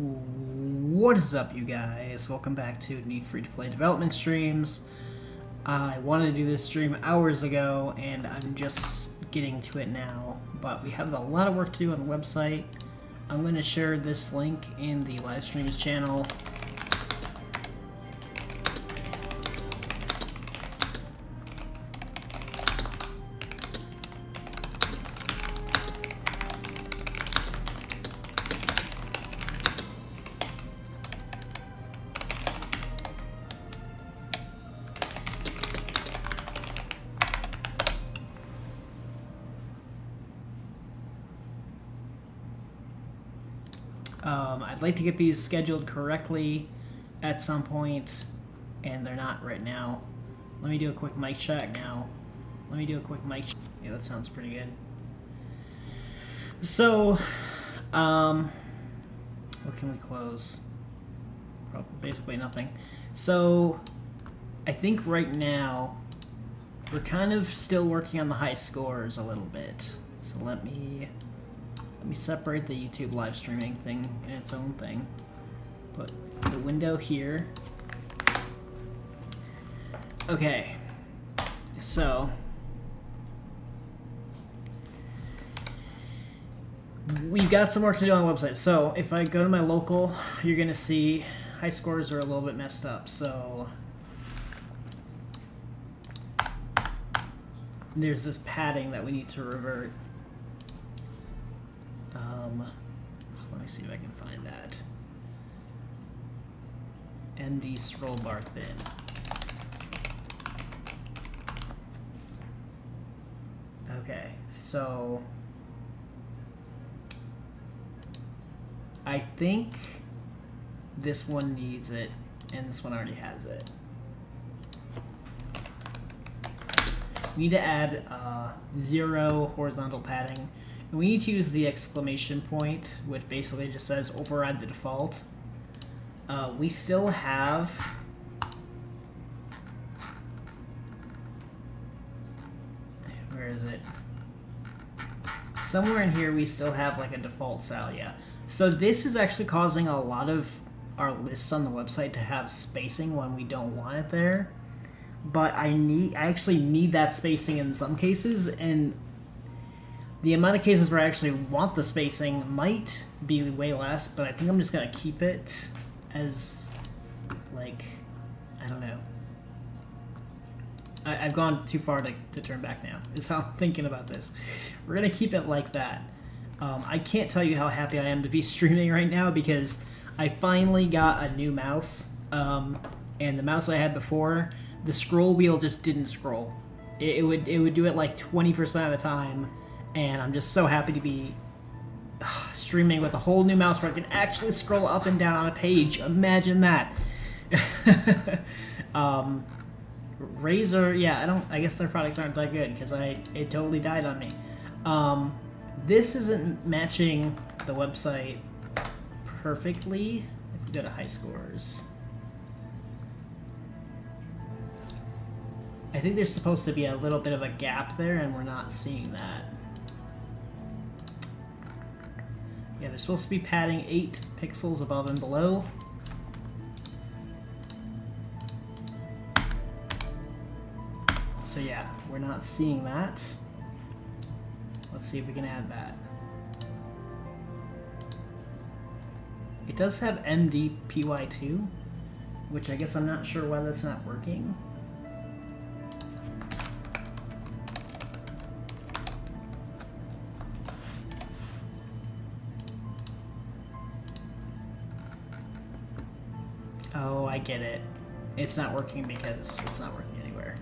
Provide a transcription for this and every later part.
What is up, you guys? Welcome back to Need Free-to-Play Development Streams. I wanted to do this stream hours ago, and I'm just getting to it now. But we have a lot of work to do on the website. I'm going to share this link in the live streams channel. I'd like to get these scheduled correctly at some point, and they're not right now. Let me do a quick mic check now. Yeah, that sounds pretty good. So, what can we close? Basically nothing. So, I think right now, we're kind of still working on the high scores a little bit. So let me separate the YouTube live streaming thing in its own thing. Put the window here. Okay, so we've got some work to do on the website. So if I go to my local, you're gonna see high scores are a little bit messed up. So there's this padding that we need to revert. So let me see if I can find that. ND scroll bar thin. Okay, so I think this one needs it, and this one already has it. We need to add 0 horizontal padding. And we need to use the exclamation point, which basically just says override the default. We still have where is it? Somewhere in here we still have like a default style, yeah. So this is actually causing a lot of our lists on the website to have spacing when we don't want it there. But I actually need that spacing in some cases, and the amount of cases where I actually want the spacing might be way less, but I think I'm just going to keep it as, like, I don't know. I've gone too far to turn back now, is how I'm thinking about this. We're going to keep it like that. I can't tell you how happy I am to be streaming right now, because I finally got a new mouse, and the mouse I had before, the scroll wheel just didn't scroll. It would do it like 20% of the time. And I'm just so happy to be streaming with a whole new mouse where I can actually scroll up and down on a page. Imagine that. Razer, yeah, I guess their products aren't that good because it totally died on me. This isn't matching the website perfectly. If we go to high scores, I think there's supposed to be a little bit of a gap there, and we're not seeing that. Yeah, there's supposed to be padding 8 pixels above and below. So yeah, we're not seeing that. Let's see if we can add that. It does have MDPY2, which I guess I'm not sure why that's not working. Oh, I get it. It's not working because it's not working anywhere.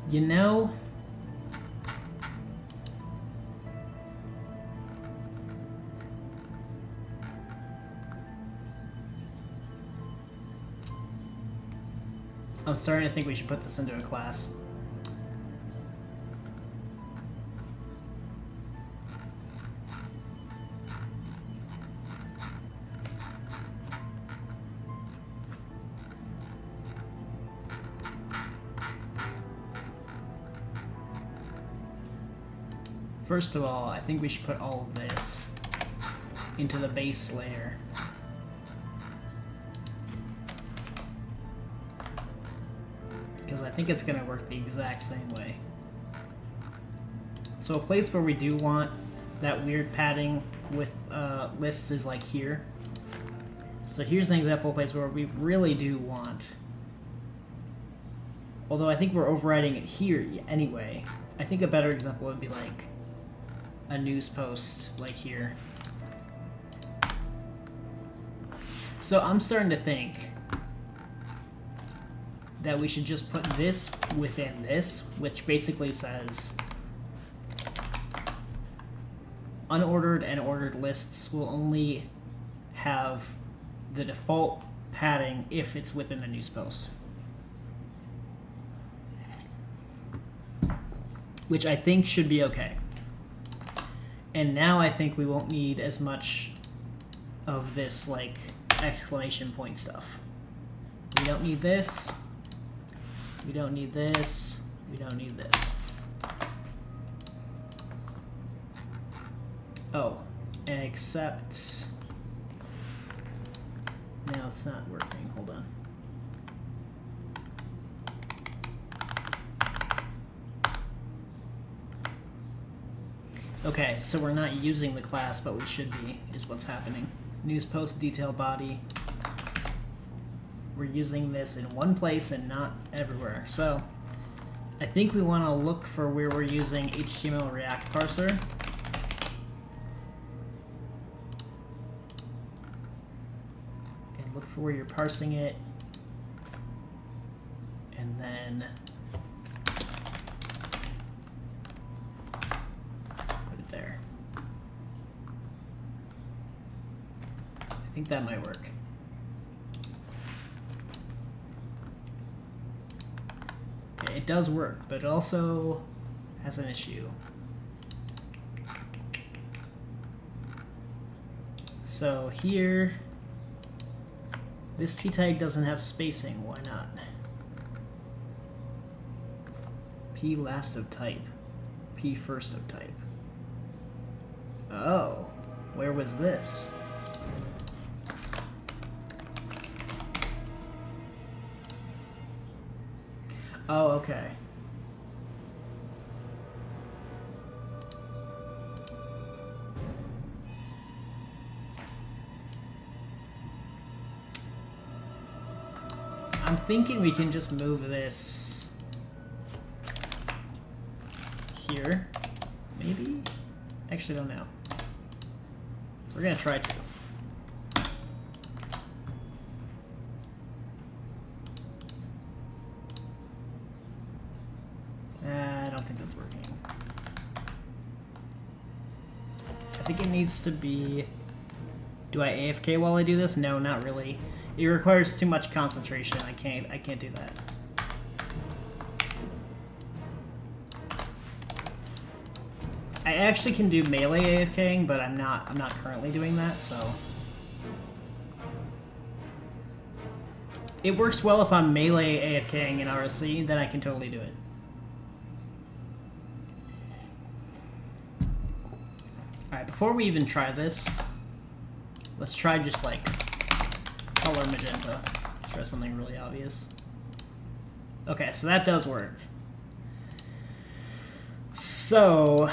You know, I'm starting to think we should put this into a class. first of all, I think we should put all of this into the base layer. Because I think it's going to work the exact same way. So a place where we do want that weird padding with lists is like here. So here's an example place where we really do want, although I think we're overriding it here anyway. I think a better example would be like a news post like here. So I'm starting to think that we should just put this within this, which basically says unordered and ordered lists will only have the default padding if it's within a news post. Which I think should be okay. And now I think we won't need as much of this like exclamation point stuff. We don't need this. We don't need this. We don't need this. Oh, except now it's not working. Hold on. Okay, so we're not using the class, but we should be, is what's happening. News post detail body. We're using this in one place and not everywhere. So I think we want to look for where we're using HTML React parser. And look for where you're parsing it. And then put it there. I think that might work. It does work, but it also has an issue. So here, this p tag doesn't have spacing. Why not? P last of type, P first of type. Oh, where was this? Oh, okay. I'm thinking we can just move this here, maybe? Actually, don't know. We're gonna try to. I don't think that's working. I think it needs to be... Do I AFK while I do this? No, not really. It requires too much concentration. I can't do that. I actually can do melee AFKing, but I'm not currently doing that, so it works well if I'm melee AFKing in RSC, then I can totally do it. Alright, before we even try this, let's try just like color magenta. Try something really obvious. Okay, so that does work. So,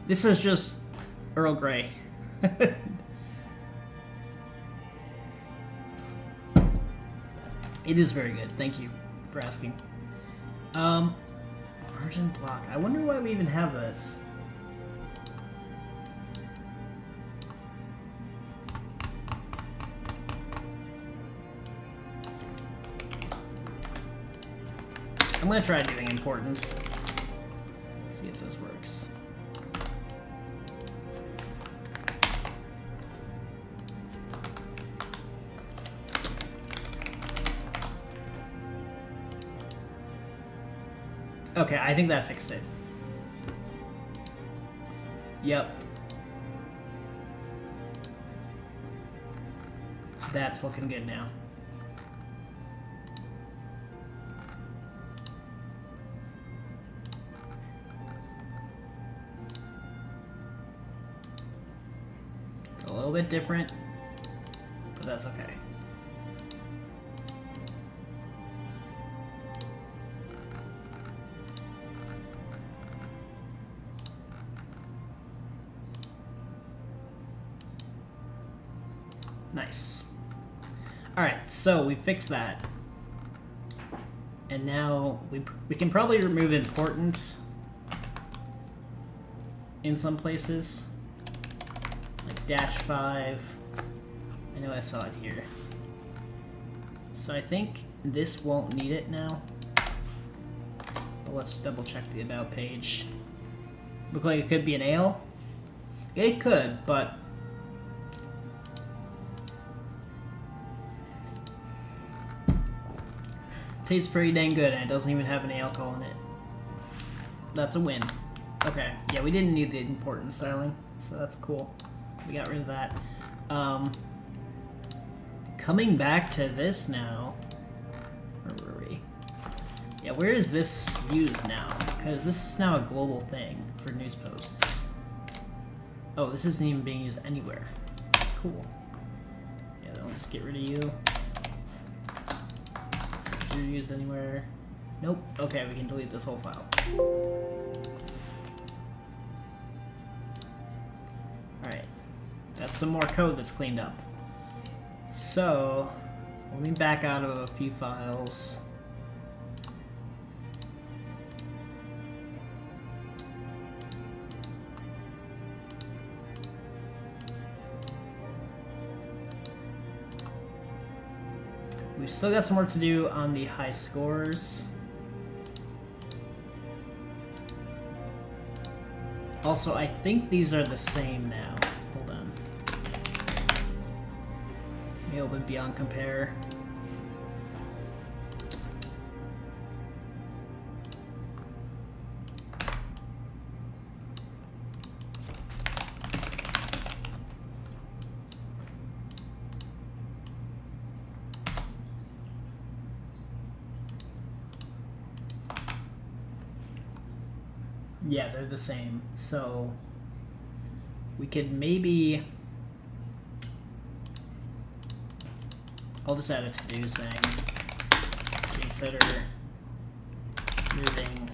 This is just Earl Grey. It is very good. Thank you for asking. Margin block. I wonder why we even have this. I'm gonna try doing important. See if this works. Okay, I think that fixed it. Yep. That's looking good now. It's a little bit different, but that's okay. Nice. Alright, so we fixed that. And now we can probably remove important in some places. Like -5. I know I saw it here. So I think this won't need it now. But let's double check the about page. Look like it could be an ale. It could, but tastes pretty dang good, and it doesn't even have any alcohol in it. That's a win. Okay, yeah, we didn't need the important styling, so that's cool. We got rid of that. Coming back to this now. Where were we? Yeah, where is this used now? Because this is now a global thing for news posts. Oh, this isn't even being used anywhere. Cool. Yeah, then I'll just get rid of you. You're used anywhere. Nope. Okay, we can delete this whole file. Alright. That's some more code that's cleaned up. So, let me back out of a few files. We've still got some work to do on the high scores. Also, I think these are the same now. Hold on. Let me open Beyond Compare. Yeah, they're the same. So we could maybe... I'll just add a to-do saying consider moving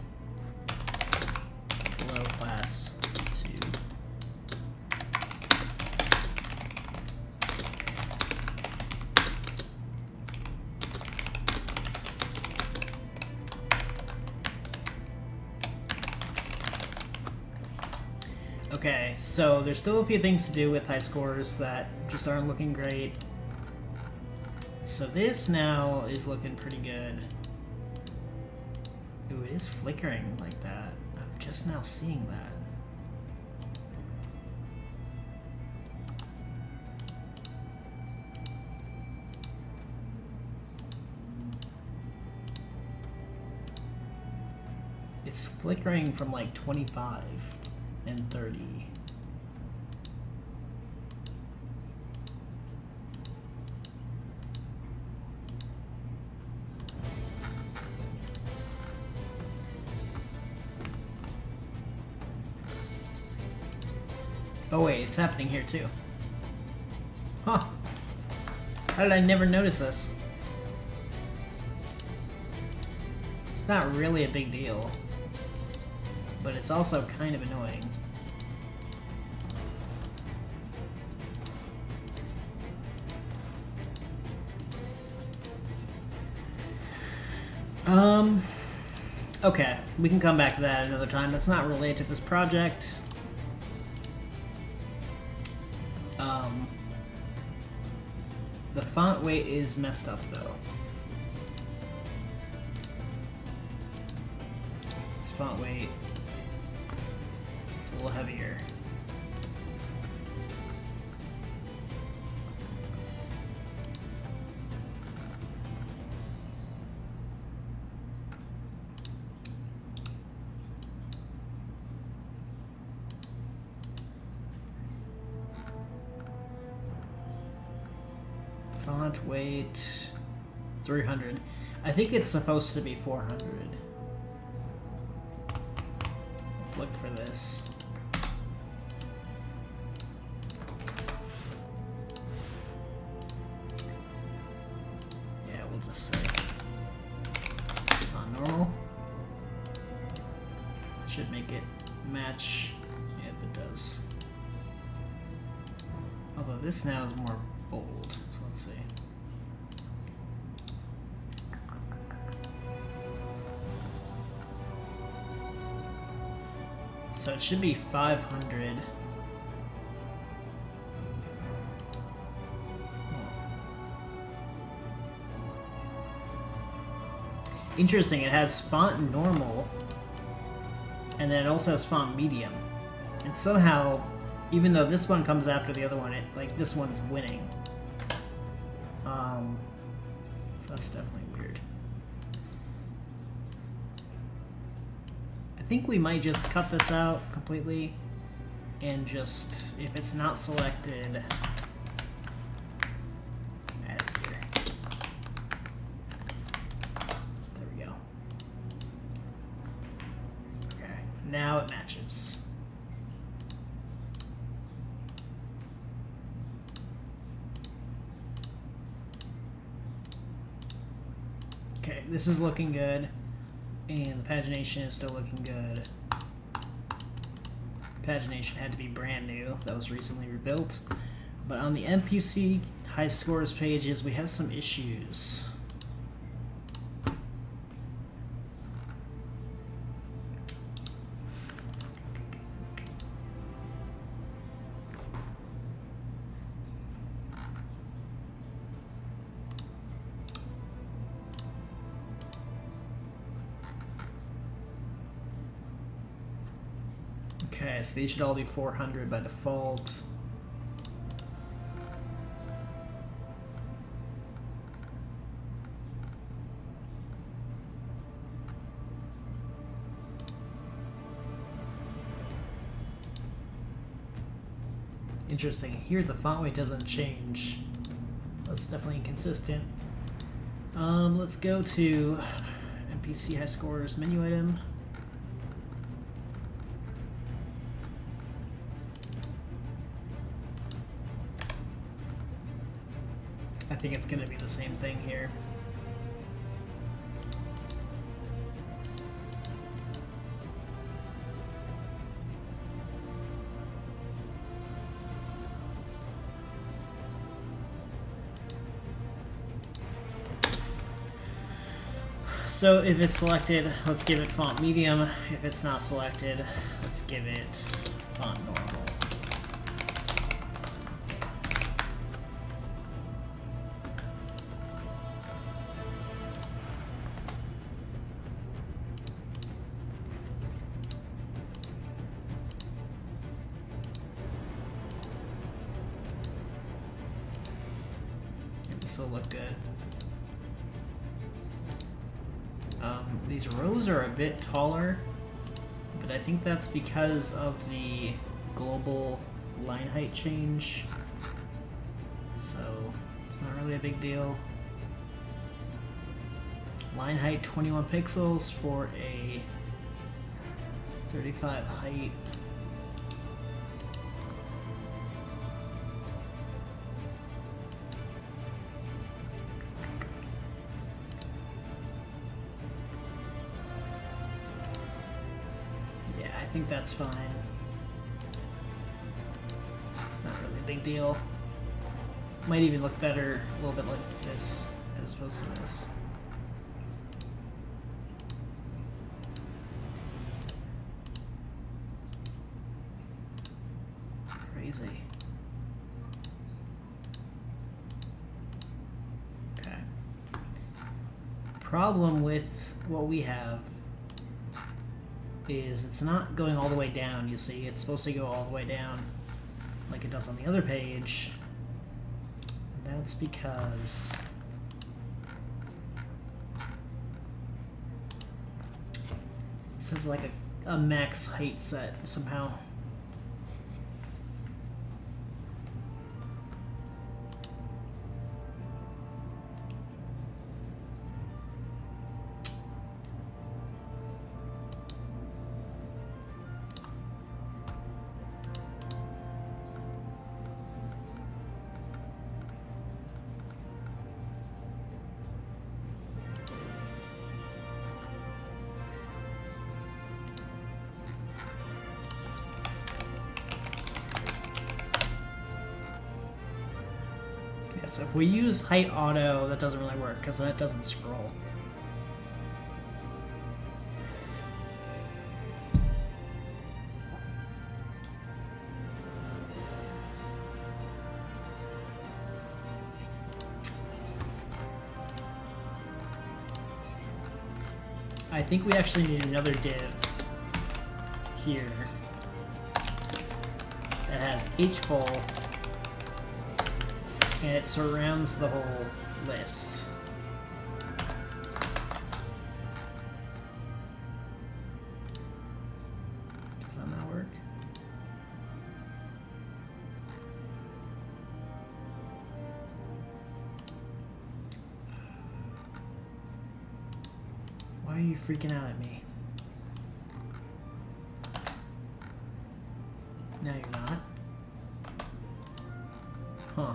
below class to Okay, so there's still a few things to do with high scores that just aren't looking great. So this now is looking pretty good. Ooh, it is flickering like that. I'm just now seeing that. It's flickering from like 25 and 30. Oh wait, it's happening here too. Huh. How did I never notice this? It's not really a big deal, but it's also kind of annoying. Okay, we can come back to that another time. That's not related to this project. The font weight is messed up though. This font weight is a little heavier. Font weight 300. I think it's supposed to be 400. Let's look for this. Yeah, we'll just say on normal. Should make it match. Yep, it does. Although this now is more bold, so let's see. So it should be 500. Interesting, it has font normal, and then it also has font medium. And somehow, even though this one comes after the other one, it like this one's winning. So that's definitely weird. I think we might just cut this out completely, and just, if it's not selected, add it here. There we go. Okay, now it matches. Okay, this is looking good, and the pagination is still looking good. Pagination had to be brand new, that was recently rebuilt. But on the NPC high scores pages, we have some issues. Okay, so these should all be 400 by default. Interesting. Here the font weight doesn't change. That's definitely inconsistent. Let's go to NPC high scores menu item. I think it's going to be the same thing here. So if it's selected, let's give it font medium. If it's not selected, let's give it font normal. This will look good. These rows are a bit taller, but I think that's because of the global line height change. So it's not really a big deal. Line height 21 pixels for a 35 height. I think that's fine. It's not really a big deal. Might even look better a little bit like this as opposed to this. Crazy. Okay. Problem with what we have is it's not going all the way down, you see. It's supposed to go all the way down like it does on the other page. And that's because it says like a max height set somehow. So if we use height auto, that doesn't really work because that doesn't scroll. I think we actually need another div here that has H full and it surrounds the whole list. Does that not work? Why are you freaking out at me? No, you're not. Huh.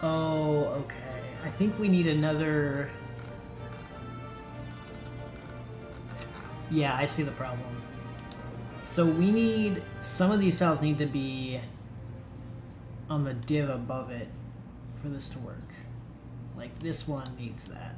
Oh, okay. I think we need another... Yeah, I see the problem. So we need... Some of these styles need to be on the div above it for this to work. Like this one needs that.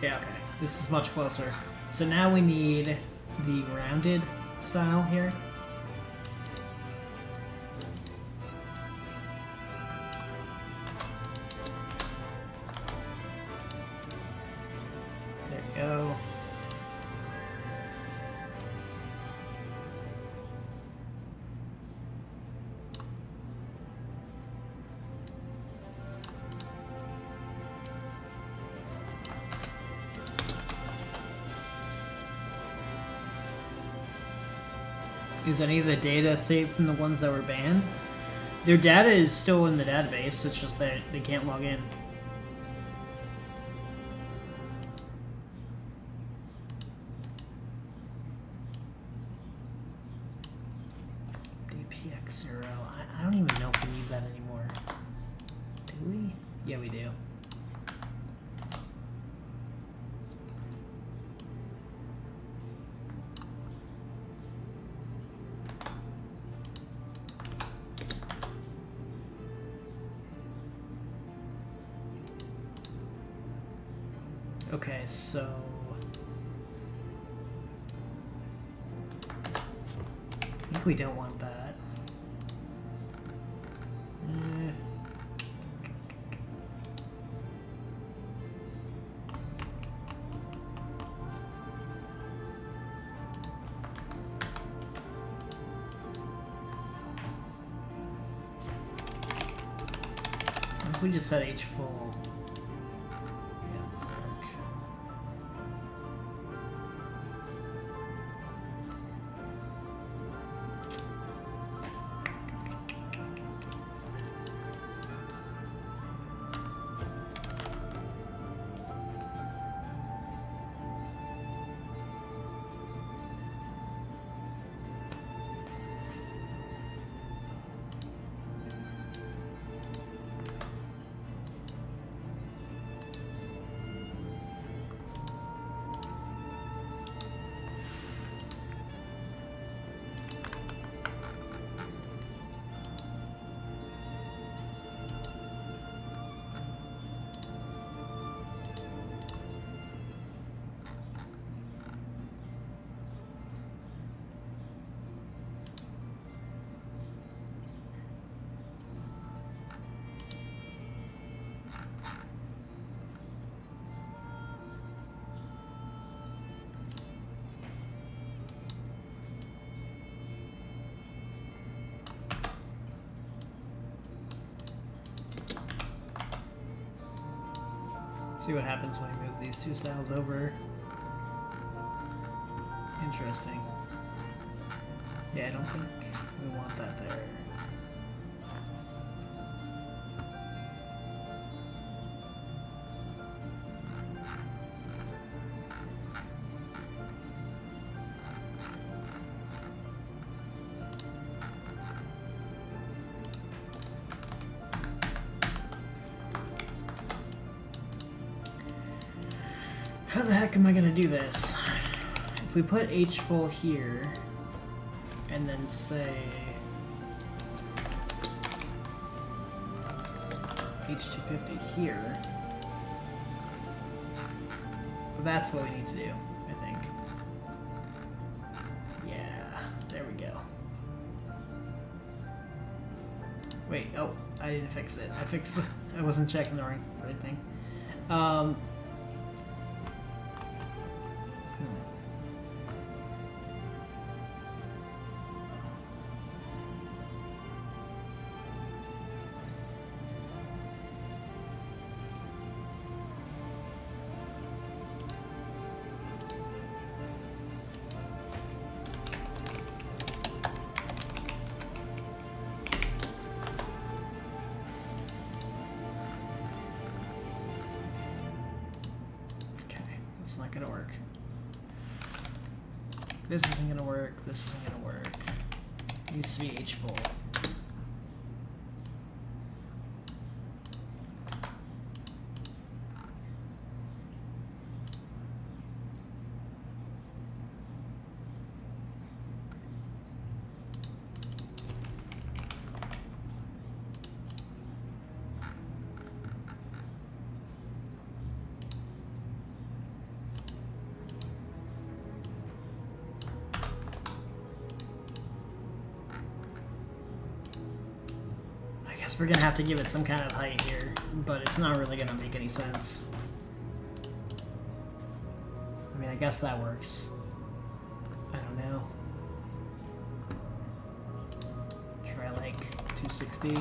Yeah, okay. This is much closer. So now we need the rounded style here. There we go. Is any of the data saved from the ones that were banned? Their data is still in the database, it's just that they can't log in. DPX0. I don't even know if we need that anymore. Do we? Yeah, we do. Okay, so I think we don't want that. What if we just set H full? See what happens when we move these two styles over. Interesting. Yeah, I don't think we want that there. How the heck am I gonna do this? If we put H full here, and then say H250 here, well, that's what we need to do, I think. Yeah, there we go. Wait, oh, I didn't fix it. I wasn't checking the right thing. Not gonna work. This isn't gonna work. This isn't gonna work. It needs to be H full. We're gonna have to give it some kind of height here, but it's not really gonna make any sense. I mean, I guess that works. I don't know. Try like 260.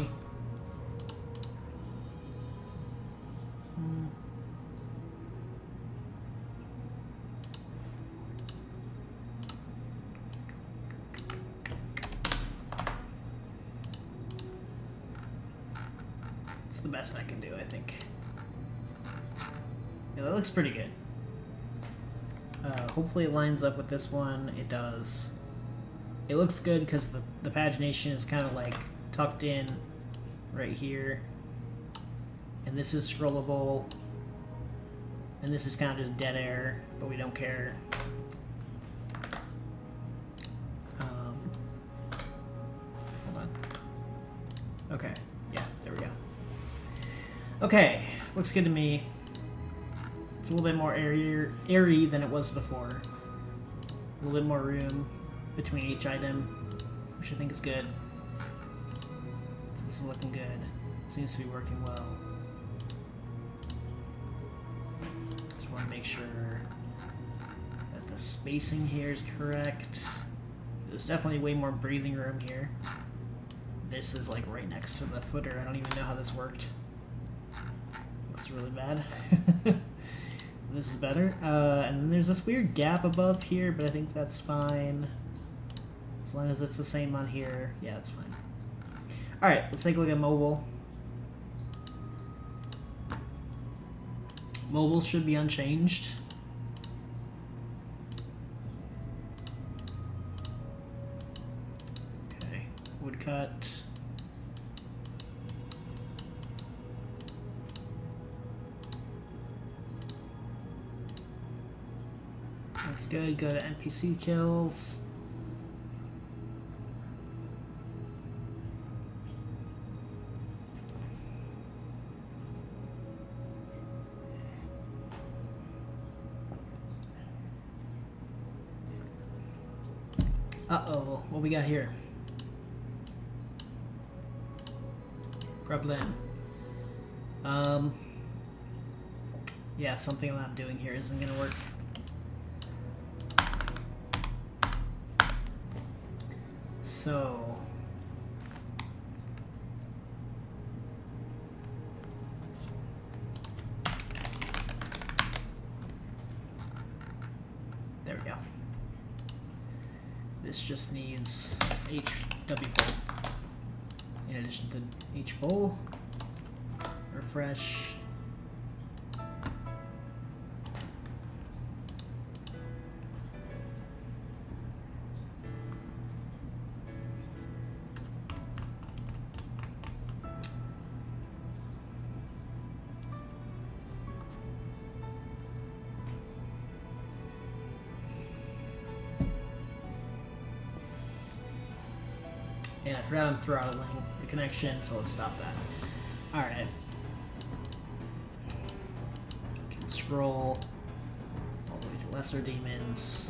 The best I can do, I think. Yeah, that looks pretty good. Hopefully it lines up with this one. It does. It looks good because the pagination is kind of like tucked in right here. And this is scrollable. And this is kind of just dead air, but we don't care. Hold on. Okay. Yeah, there we go. Okay, looks good to me. It's a little bit more airy than it was before. A little bit more room between each item, which I think is good. So this is looking good. Seems to be working well. Just want to make sure that the spacing here is correct. There's definitely way more breathing room here. This is like right next to the footer. I don't even know how this worked. Looks really bad. This is better. And then there's this weird gap above here, but I think that's fine. As long as it's the same on here. Yeah, that's fine. Alright, let's take a look at mobile. Mobile should be unchanged. Okay, woodcut. Looks good. Go to NPC kills. Uh-oh, what we got here? Problem. Yeah, something that I'm doing here isn't gonna work. So This just needs HW full. In addition to H full, refresh. And I forgot I'm throttling the connection, so let's stop that. Alright. Can scroll all the way to lesser demons.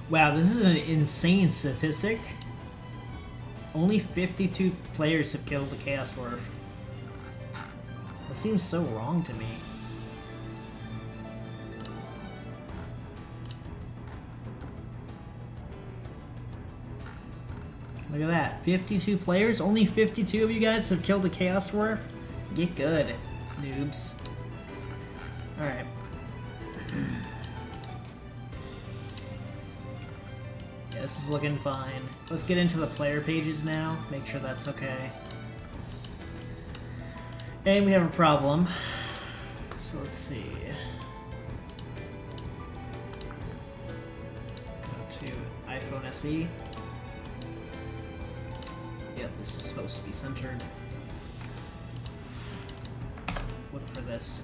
Wow, this is an insane statistic. Only 52 players have killed the Chaos Dwarf. That seems so wrong to me. Look at that. 52 players? Only 52 of you guys have killed the Chaos Dwarf? Get good, noobs. Alright. Yeah, this is looking fine. Let's get into the player pages now. Make sure that's okay. And we have a problem. So let's see. Go to iPhone SE. Yep, this is supposed to be centered. Look for this.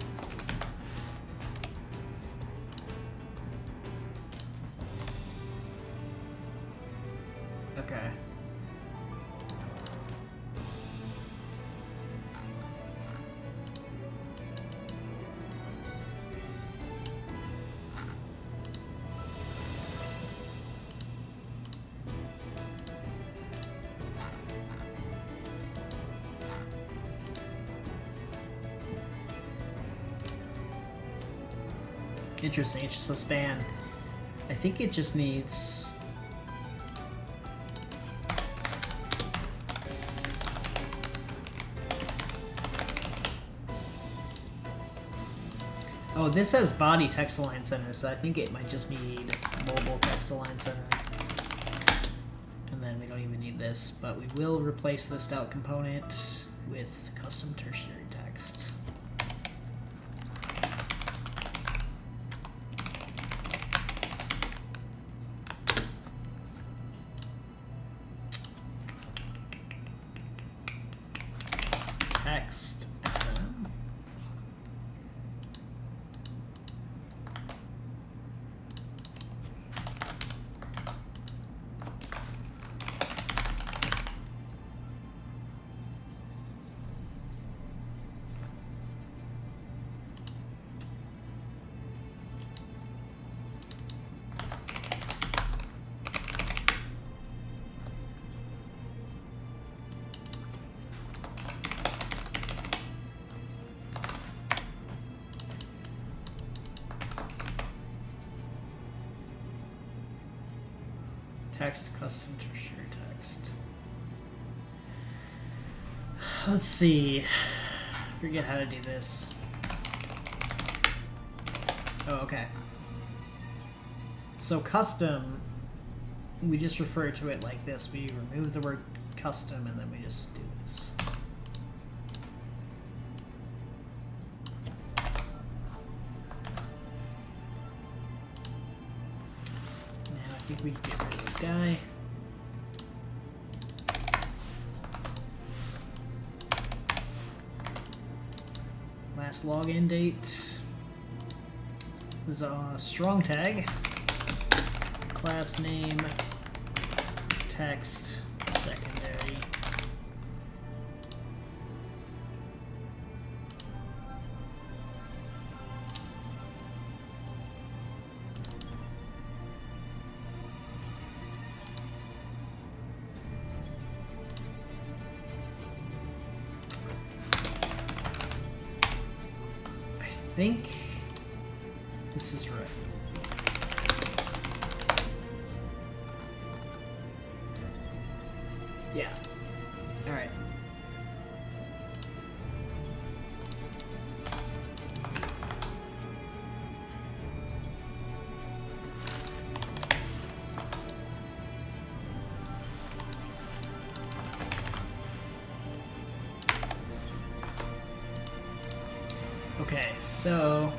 Okay. Interesting, it's just a span. I think it just needs... Oh, this has body text align center, so I think it might just need mobile text align center. And then we don't even need this, but we will replace the stout component with custom tertiary text. Text XM. Text, custom tertiary text. Let's see. Forget how to do this. Oh, okay. So custom, we just refer to it like this. We remove the word custom and then we just do this. I think we can get rid of this guy. Last login date. This is a strong tag. Class name. Text. Secondary. I think this is right. Yeah. Alright. Okay, so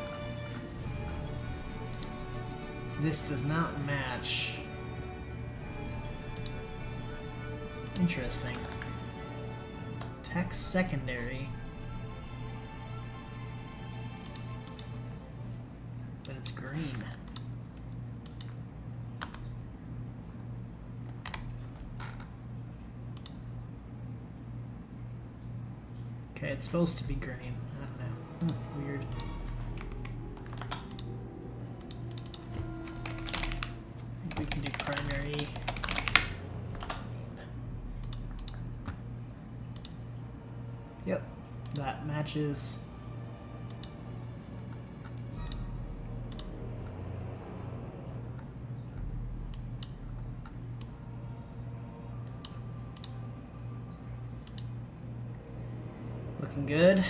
this does not match. Interesting. Text secondary. But it's green. Okay, it's supposed to be green. I don't know. Weird. I think we can do primary. Yep, that matches. Looking good.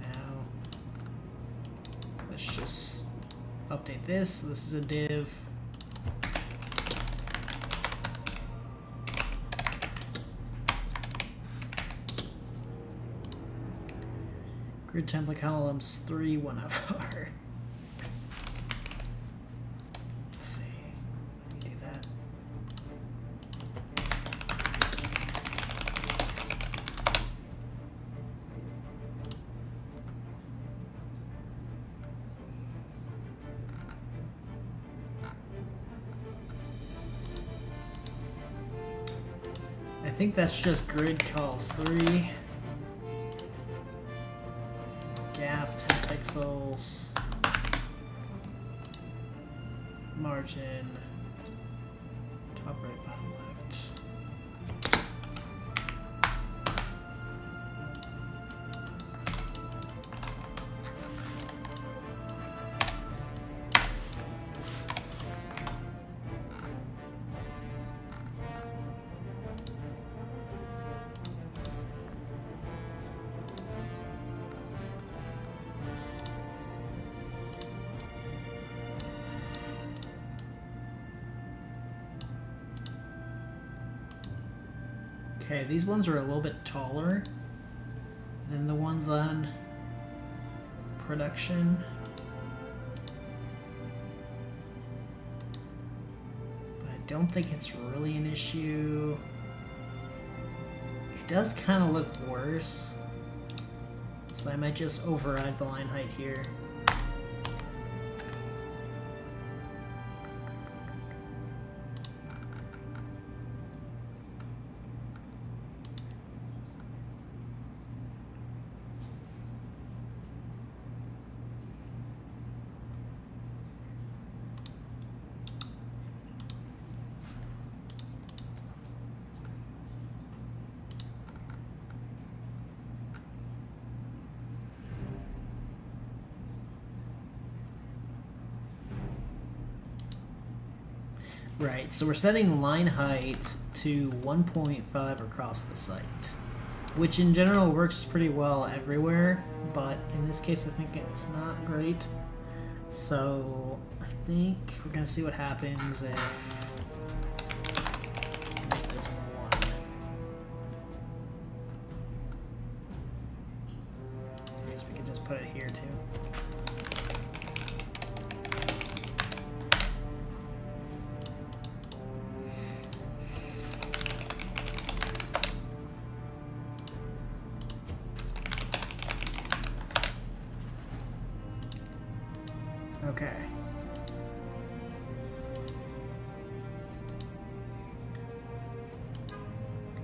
Now, let's just update this. This is a div. Grid template columns 3, 1 of R. Let's see. Let me do that. I think that's just grid calls 3. Gap 10 pixels, margin, top right, bottom left. Okay, these ones are a little bit taller than the ones on production. But I don't think it's really an issue. It does kind of look worse. So I might just override the line height here. Right, so we're setting line height to 1.5 across the site, which in general works pretty well everywhere, but in this case I think it's not great. So I think we're going to see what happens if I make this 1. I guess we could just put it here too. Okay.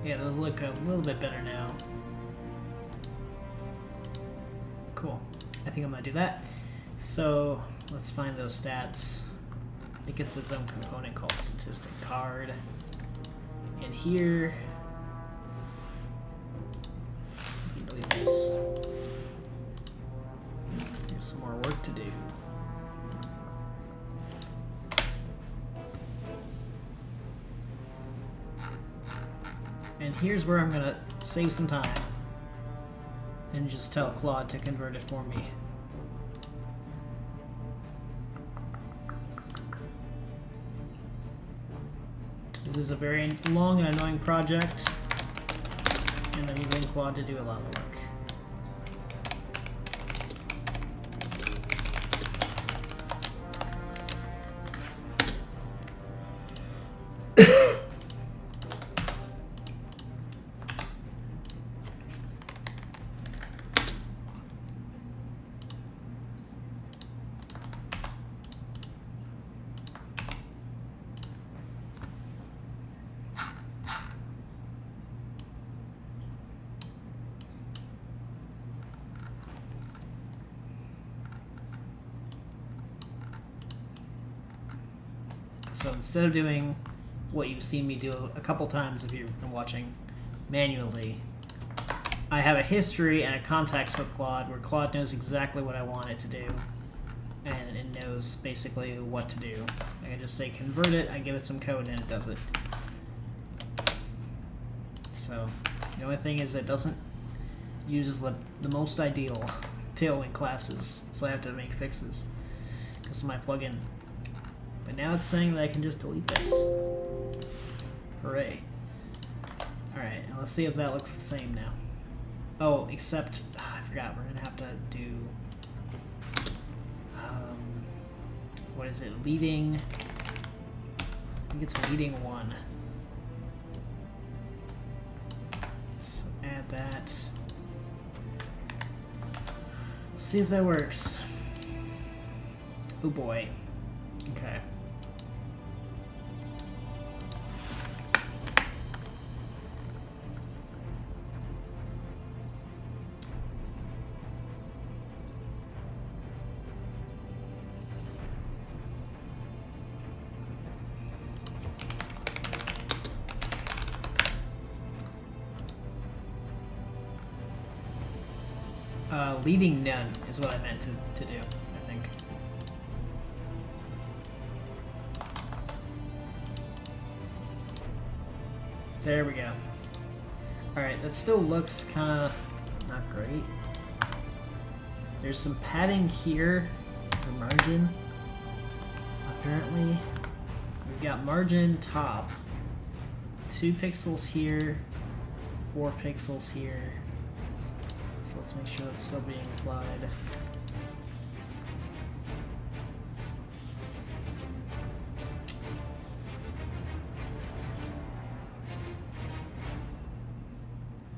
Yeah, those look a little bit better now. Cool. I think I'm gonna do that. So let's find those stats. It gets its own component called statistic card. And here, you can delete this. There's some more work to do. And here's where I'm gonna save some time and just tell Claude to convert it for me. This is a very long and annoying project, and I'm using Claude to do a lot of work. So instead of doing what you've seen me do a couple times if you've been watching manually, I have a history and a context with Claude where Claude knows exactly what I want it to do, and it knows basically what to do. I can just say convert it, I give it some code, and it does it. So the only thing is it doesn't use the most ideal Tailwind classes, so I have to make fixes because of my plugin. But now it's saying that I can just delete this. Hooray. Alright, now let's see if that looks the same now. Oh, except, I forgot, we're going to have to do, what is it, leading, I think it's leading 1. Let's add that. See if that works. Oh boy. Okay. Leading none is what I meant to do, I think. There we go. Alright, that still looks kind of not great. There's some padding here for margin. Apparently, we've got margin top. 2 pixels here, 4 pixels here. So let's make sure that's still being applied.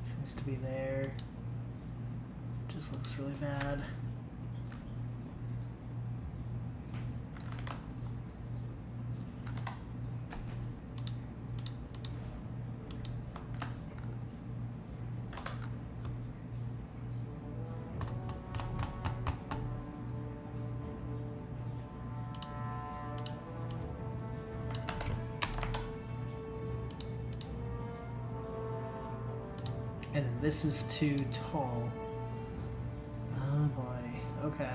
Seems to be there. Just looks really bad. And this is too tall. Oh boy. Okay.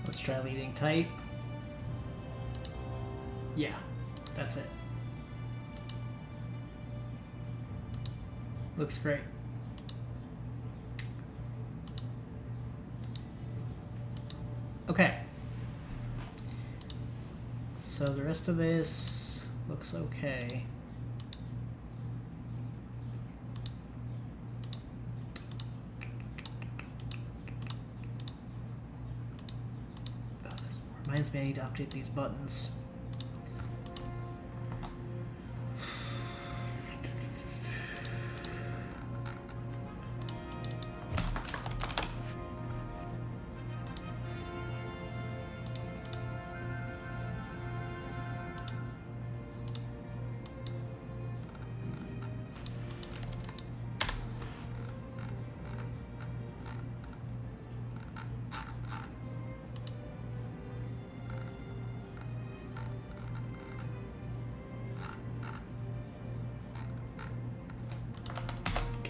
Let's try leading tight. Yeah, that's it. Looks great. Okay. So the rest of this looks okay. Oh, this reminds me I need to update these buttons.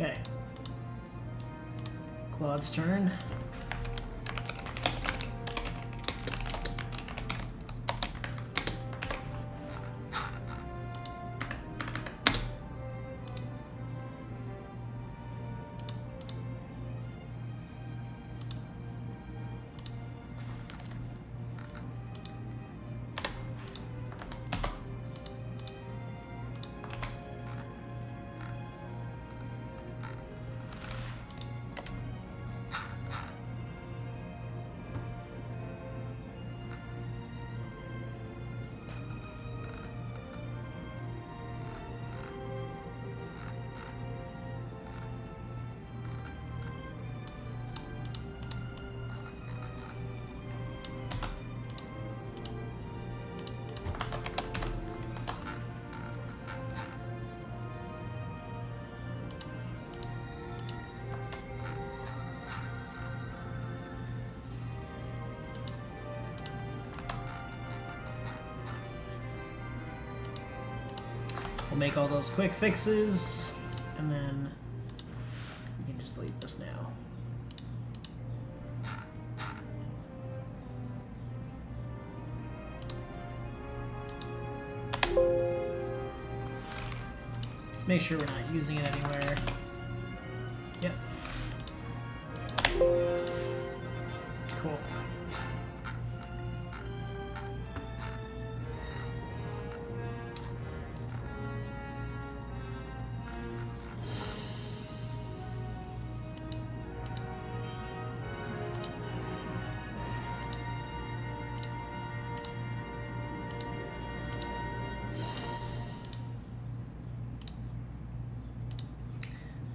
Okay. Claude's turn. We'll make all those quick fixes, and then we can just delete this now. Let's make sure we're not using it anywhere. Yep. Cool.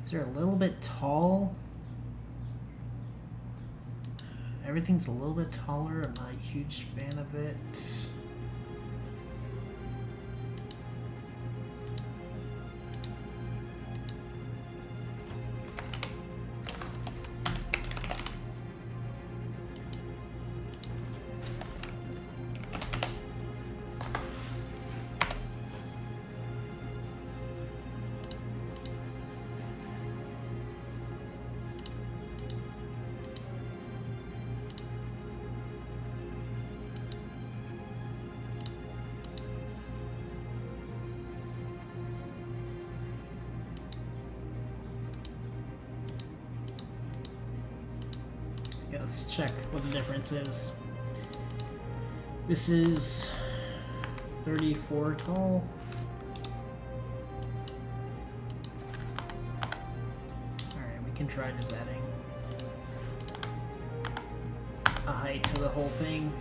These are a little bit tall. Everything's a little bit taller. I'm not a huge fan of it. Yeah, let's check what the difference is. This is 34 tall. Alright, we can try just adding a height to the whole thing.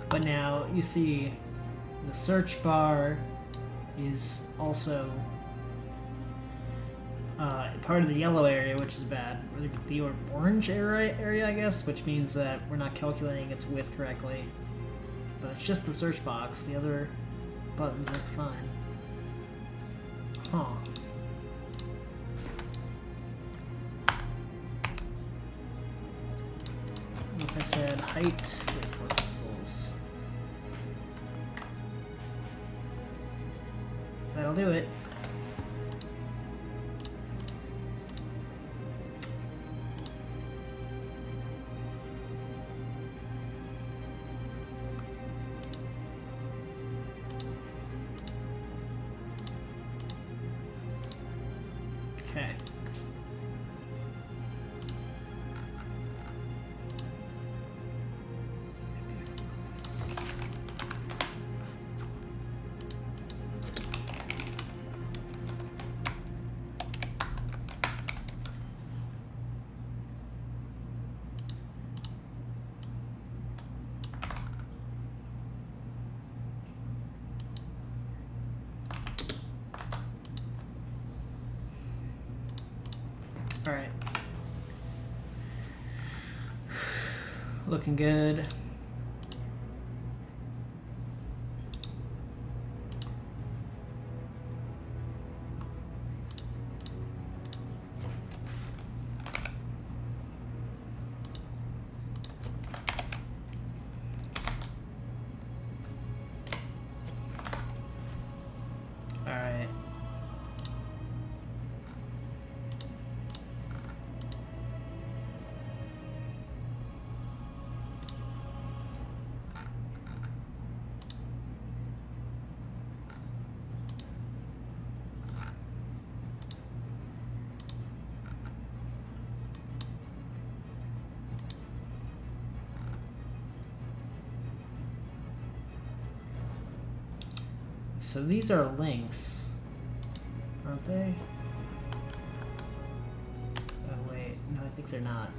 But now you see the search bar is also part of the yellow area, which is bad. Or the orange area, I guess, which means that we're not calculating its width correctly. But it's just the search box. The other buttons look fine. Huh. Like I said, height, 34 pixels. That'll do it. Okay. All right. Looking good. So these are links, aren't they? Oh wait, no, I think they're not.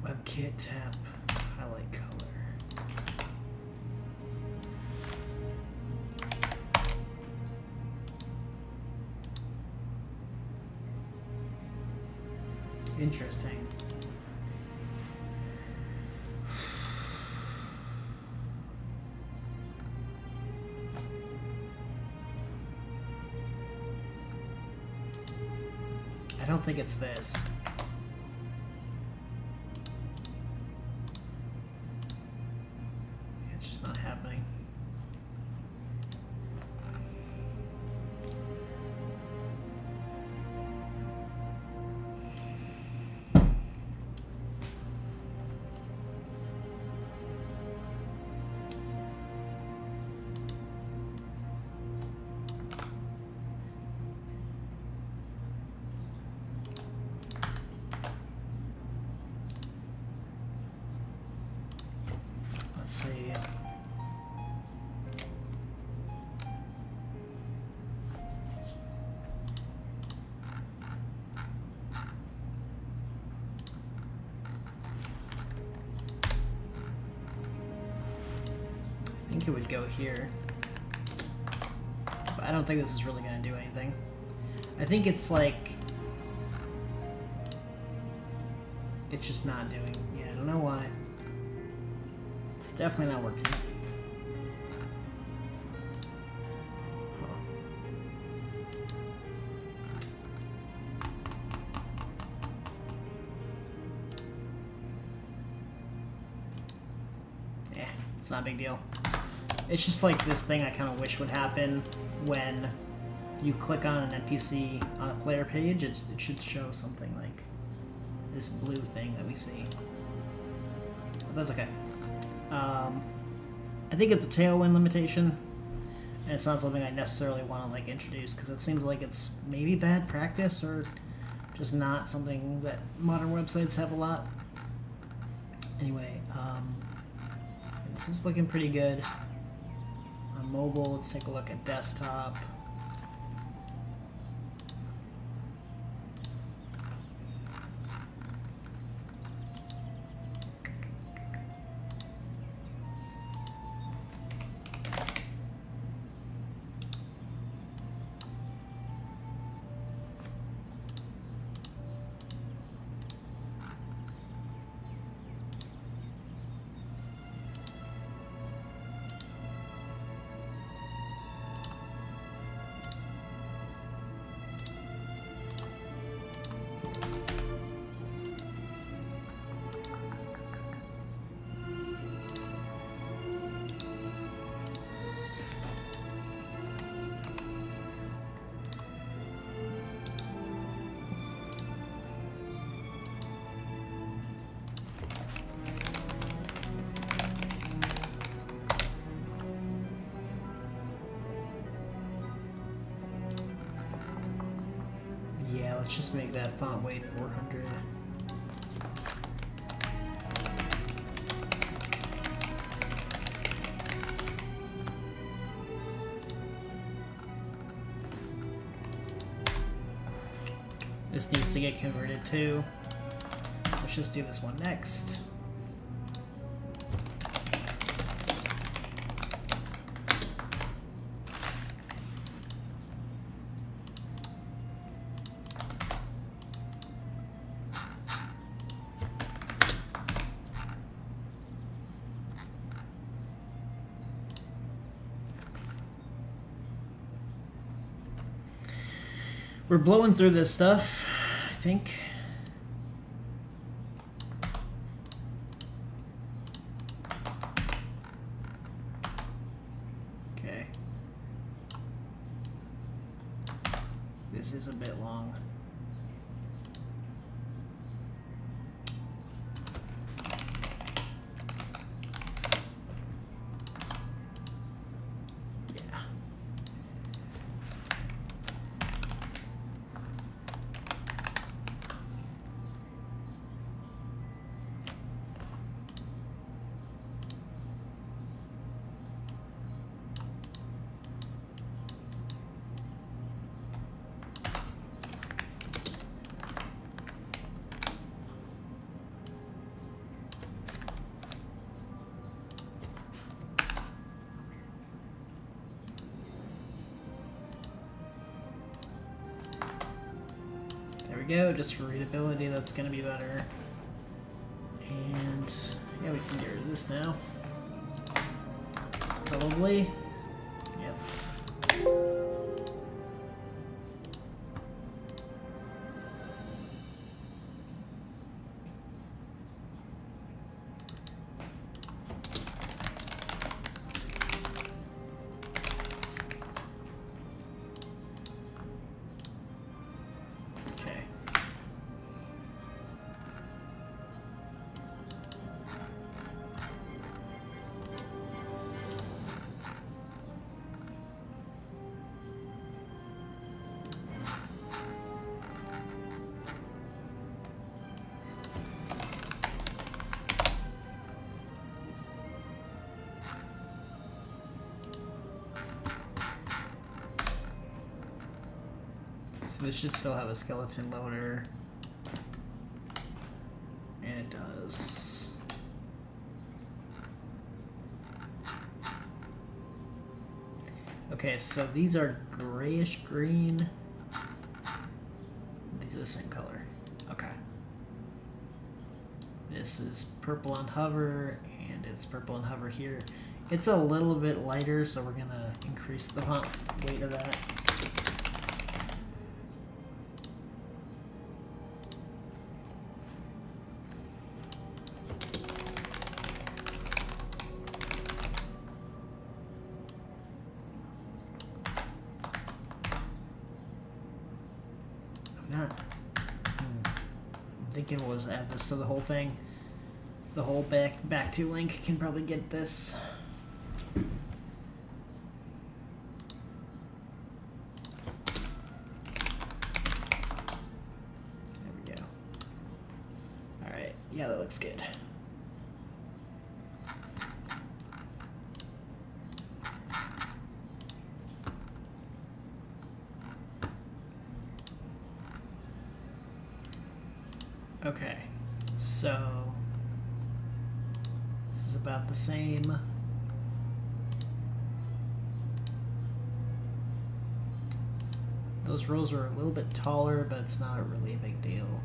WebKit tap highlight color. Interesting. I don't think it's this. It's just not happening. Let's see. I think it would go here. But I don't think this is really going to do anything. I think it's like... it's just not doing... yeah, I don't know why. It's definitely not working. Huh. Yeah, it's not a big deal. It's just like this thing I kind of wish would happen when you click on an NPC on a player page. It should show something like this blue thing that we see. But that's okay. I think it's a tailwind limitation, and it's not something I necessarily want to like introduce because it seems like it's maybe bad practice or just not something that modern websites have a lot. Anyway, this is looking pretty good. On mobile, let's take a look at desktop. let's just make that font weight 400. This needs to get converted too. Let's just do this one next. We're blowing through this stuff, I think. Okay. This is a bit long. There we go, just for readability, that's going to be better. And yeah, we can get rid of this now. Probably. Yep. So this should still have a skeleton loader. And it does. Okay, so these are grayish green. These are the same color. Okay. This is purple on hover, and it's purple on hover here. It's a little bit lighter, so we're gonna increase the font weight of that. I'm thinking we'll just add this to the whole thing. The whole back to link can probably get this. There we go. Alright, yeah, that looks good. Okay, so this is about the same. Those rows are a little bit taller, but it's not really a big deal.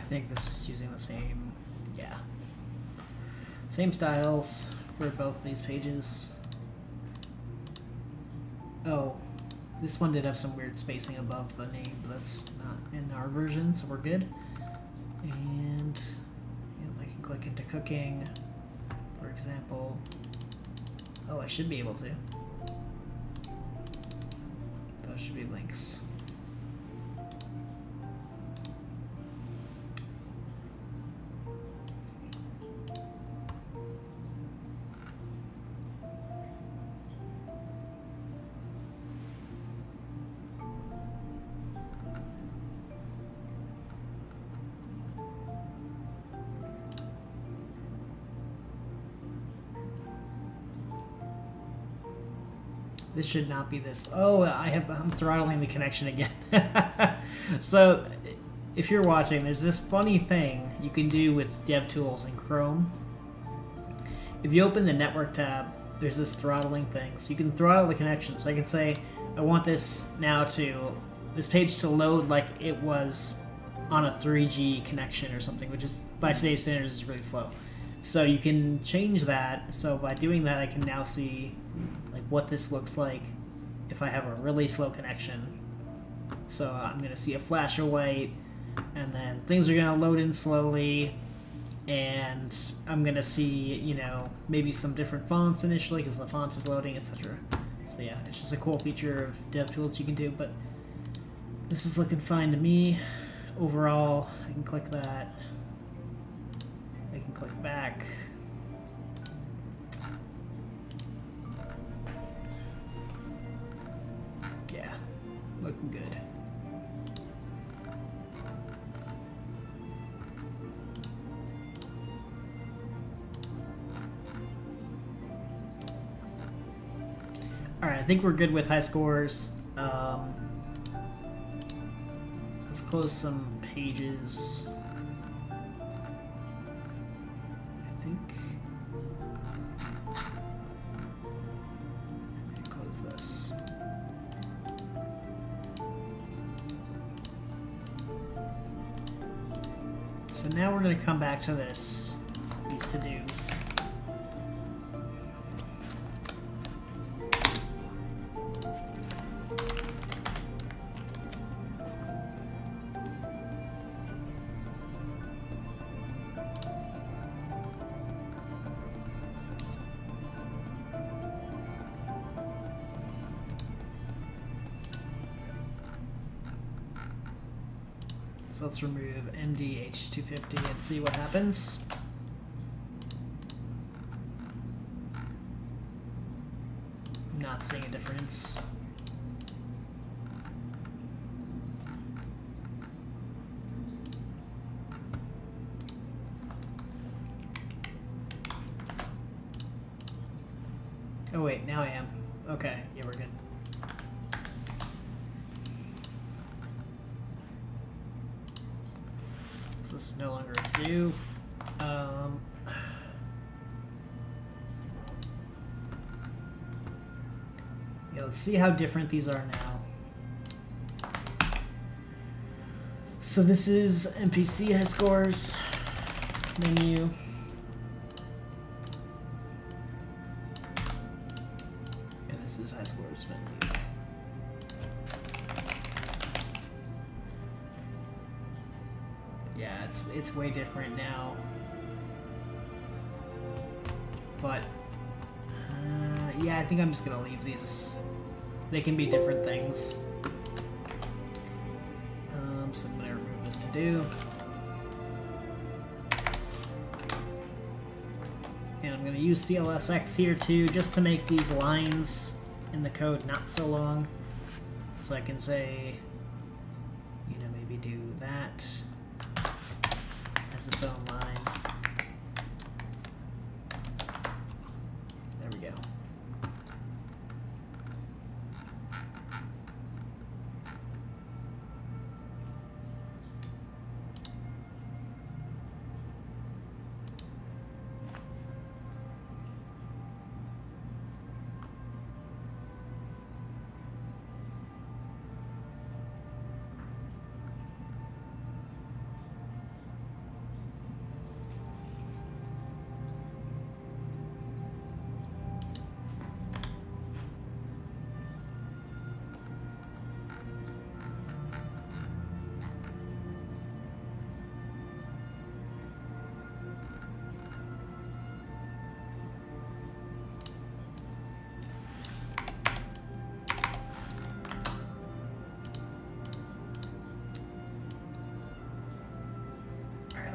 think this is using the same, yeah, same styles for both these pages. Oh, this one did have some weird spacing above the name, but that's not in our version, so we're good. And I can click into cooking, for example. Oh, I should be able to. Those should be links. This should not be this. Oh, I'm throttling the connection again. So, if you're watching, there's this funny thing you can do with DevTools in Chrome. If you open the network tab, there's this throttling thing. So you can throttle the connection. So I can say, I want this page to load like it was on a 3G connection or something, which is, by today's standards, is really slow. So you can change that. So by doing that, I can now see what this looks like if I have a really slow connection. So I'm going to see a flash of white, and then things are going to load in slowly, and I'm going to see, maybe some different fonts initially because the font is loading, etc. So yeah, it's just a cool feature of DevTools you can do, but this is looking fine to me. Overall, I can click that. I can click back. Looking good. Alright, I think we're good with high scores. Let's close some pages. I think. Close this. So now we're going to come back to these to-dos. So let's remove MDH250 and see what happens. Not seeing a difference. Oh wait, now I am. Okay, yeah, we're good. This is no longer a do. Yeah, let's see how different these are now. So this is MPC high scores menu. And this is high scores menu. Yeah, it's way different now. But yeah, I think I'm just gonna leave these. They can be different things. So I'm gonna remove this to do. And I'm gonna use CLSX here too, just to make these lines in the code not so long. So I can say, maybe do that as its own line. There we go.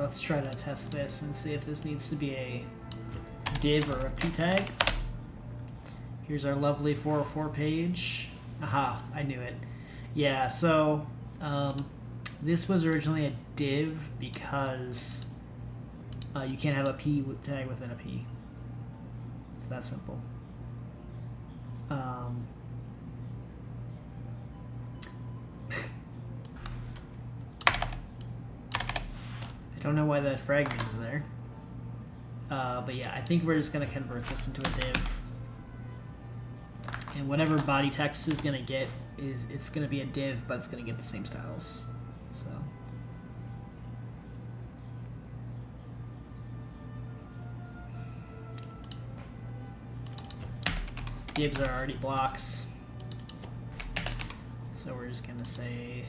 let's try to test this and see if this needs to be a div or a p tag. Here's our lovely 404 page. Aha, I knew it. Yeah, so this was originally a div because you can't have a p tag within a p. It's that simple. I don't know why that fragment is there. But yeah, I think we're just going to convert this into a div. And whatever body text is going to get is it's going to be a div, but it's going to get the same styles. So divs are already blocks. So we're just going to say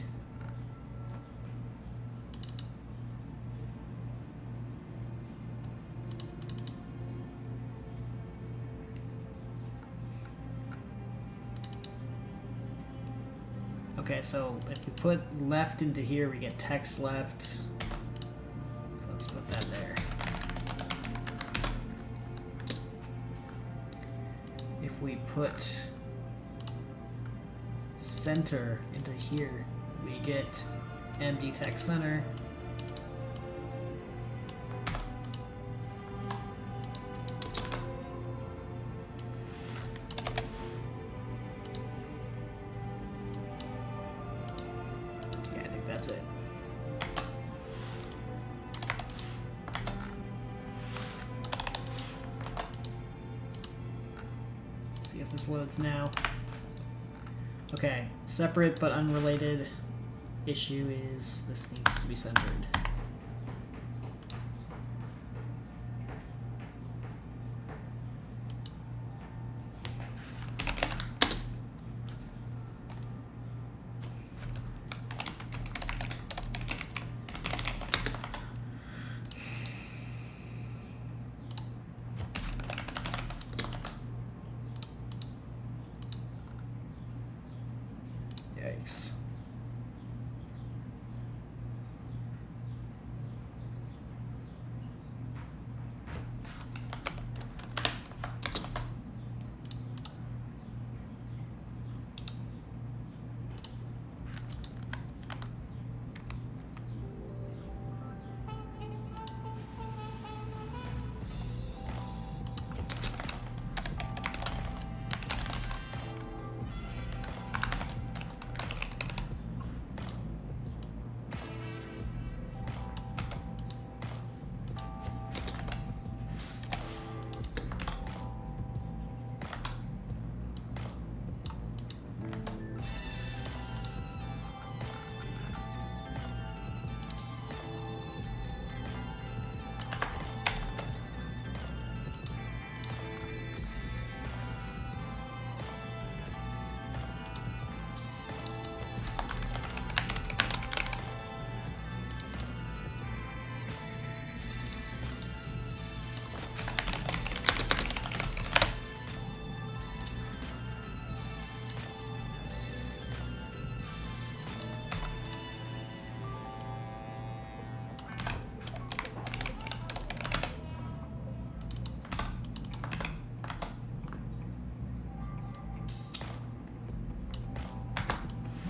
okay, so if we put left into here, we get text left. So let's put that there. If we put center into here, we get empty text center. That's it. See if this loads now. Okay, separate but unrelated issue is this needs to be centered. Yikes.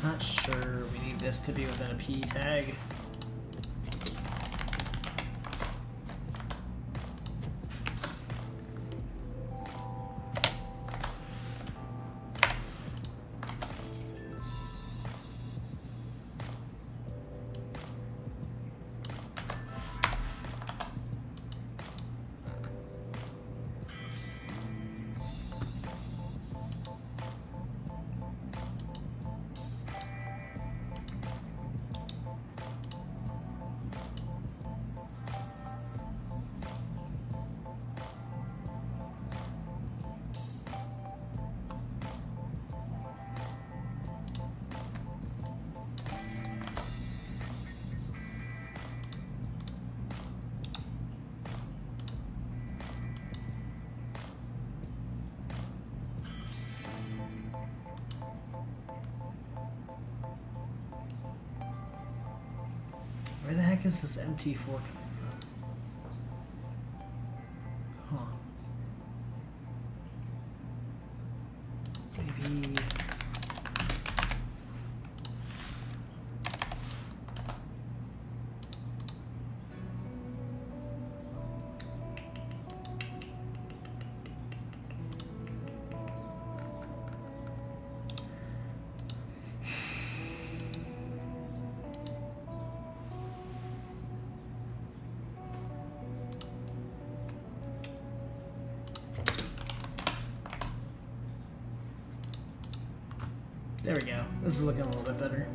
Not sure we need this to be within a p tag. Where the heck is this MT4 coming from? F2P. There we go. This is looking a little bit better.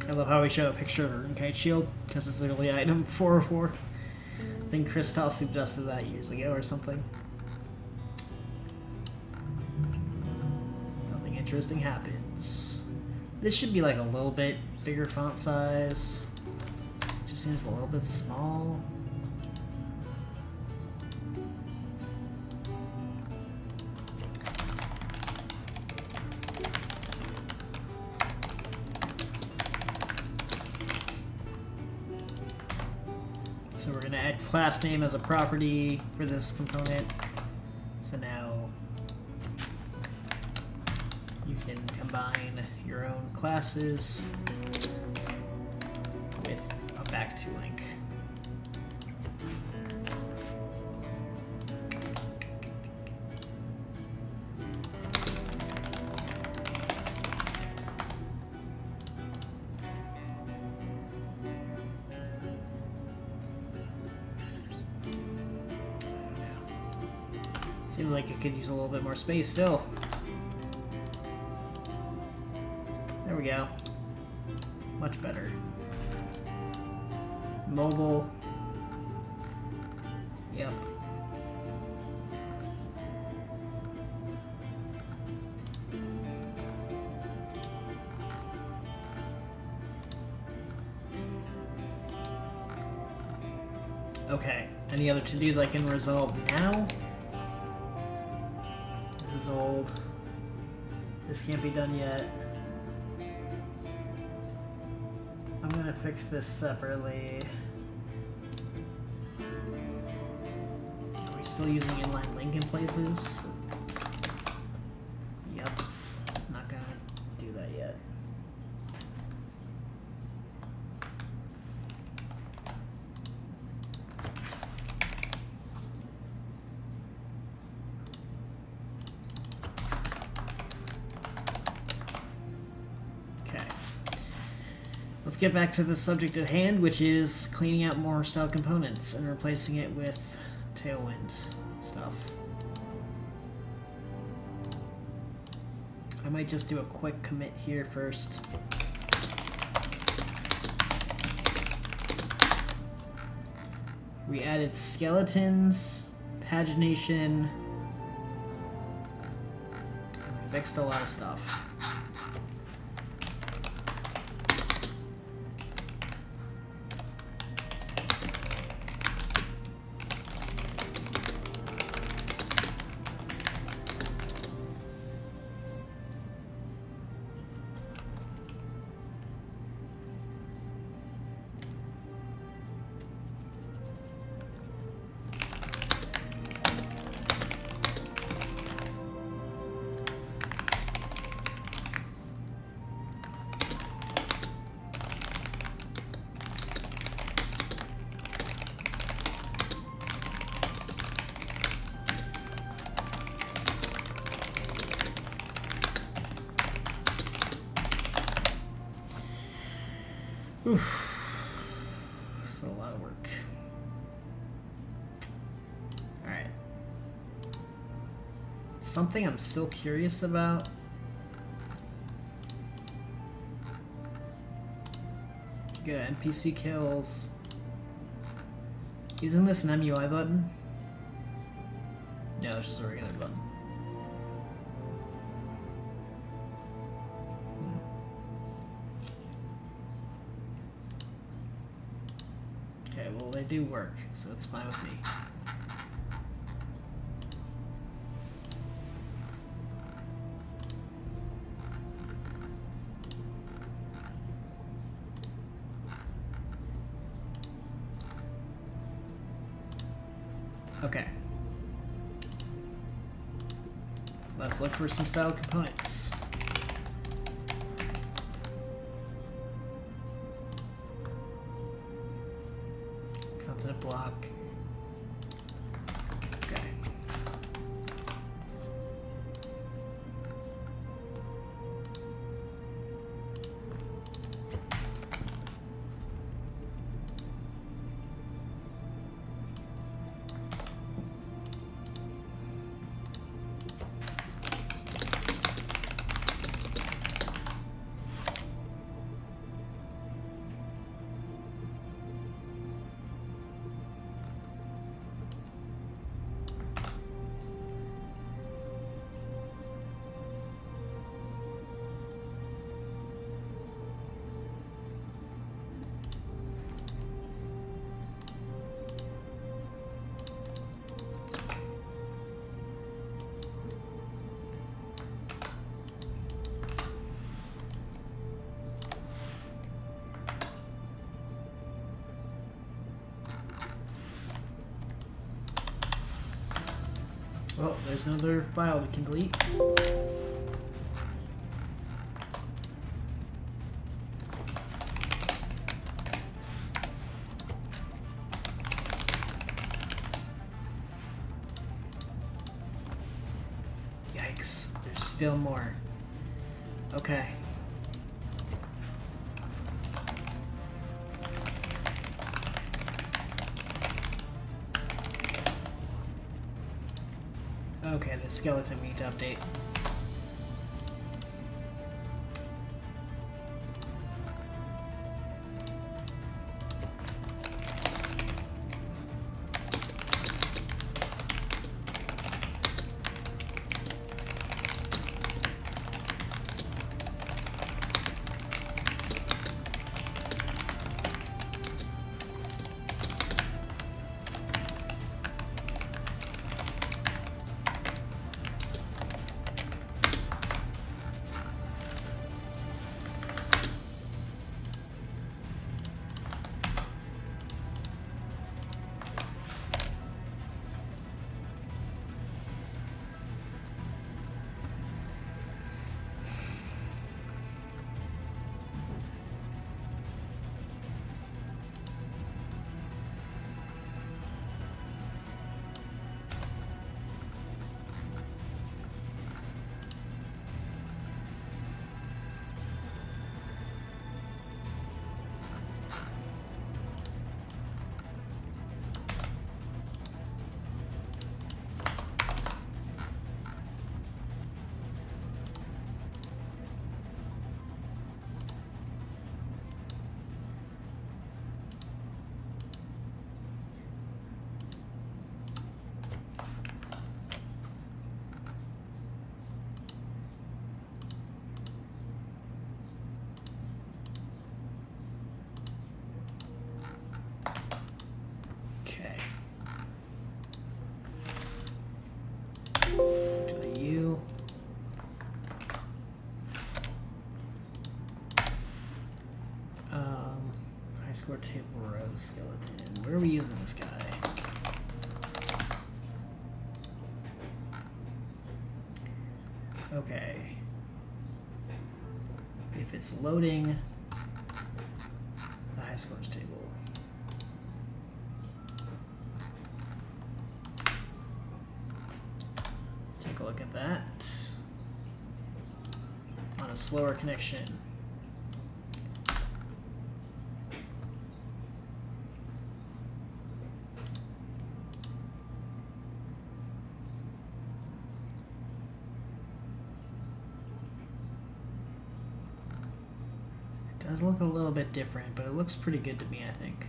I love how we show a picture of a Runkite shield because it's literally item 404. I think Christoph suggested that years ago or something. Interesting happens. This should be like a little bit bigger font size. Just seems a little bit small. So we're going to add class name as a property for this component. So now you can combine your own classes with a back to link. Seems like it could use a little bit more space still. There we go. Much better. Mobile. Yep. Okay. Any other to-dos I can resolve now? This is old. This can't be done yet. I'm gonna fix this separately. Are we still using inline link in places? Yep. Not gonna do that yet. Let's get back to the subject at hand, which is cleaning out more cell components and replacing it with Tailwind stuff. I might just do a quick commit here first. We added skeletons, pagination, and we fixed a lot of stuff. Oof. It's a lot of work. Alright. Something I'm still curious about. Get NPC kills. Isn't this an MUI button? No, it's just a regular button. Okay, well they do work, so it's fine with me. Okay. Let's look for some style components. Concept block. Okay. Well, there's another file we can delete. Yikes, there's still more. Okay. Okay, the skeleton we need to update. Score table row skeleton. Where are we using this guy? Okay. If it's loading the high scores table. Let's take a look at that. On a slower connection. Does look a little bit different, but it looks pretty good to me, I think.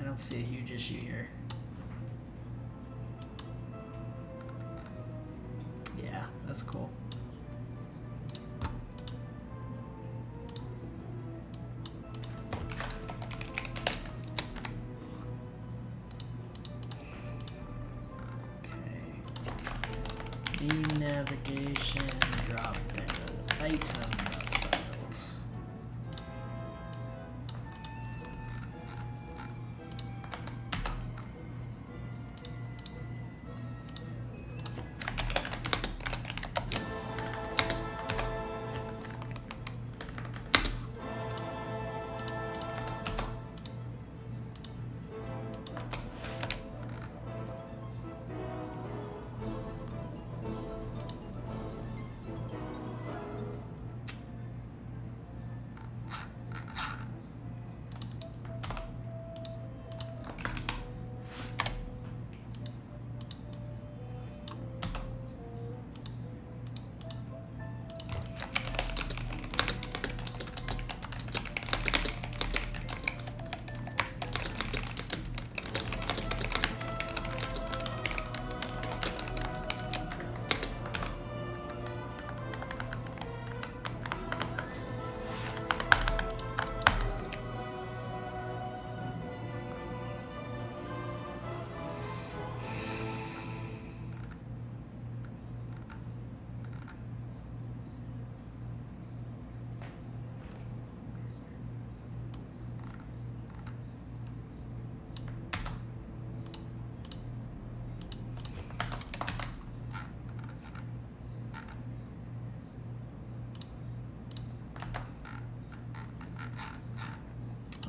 I don't see a huge issue here. Yeah, that's cool. Okay. The navigation drop down item.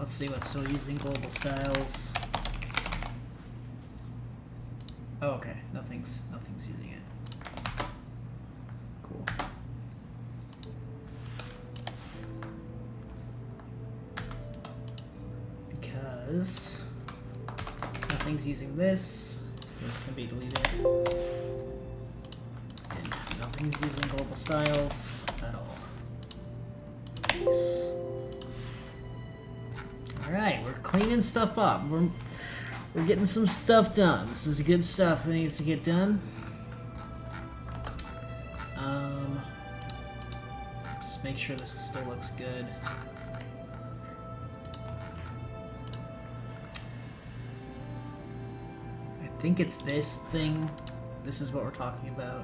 Let's see what's still using global styles. Oh, okay. Nothing's using it. Cool. Because nothing's using this, so this can be deleted. And nothing's using global styles at all. Nice. Alright, we're cleaning stuff up. We're getting some stuff done. This is good stuff that needs to get done. Just make sure this still looks good. I think it's this thing. This is what we're talking about.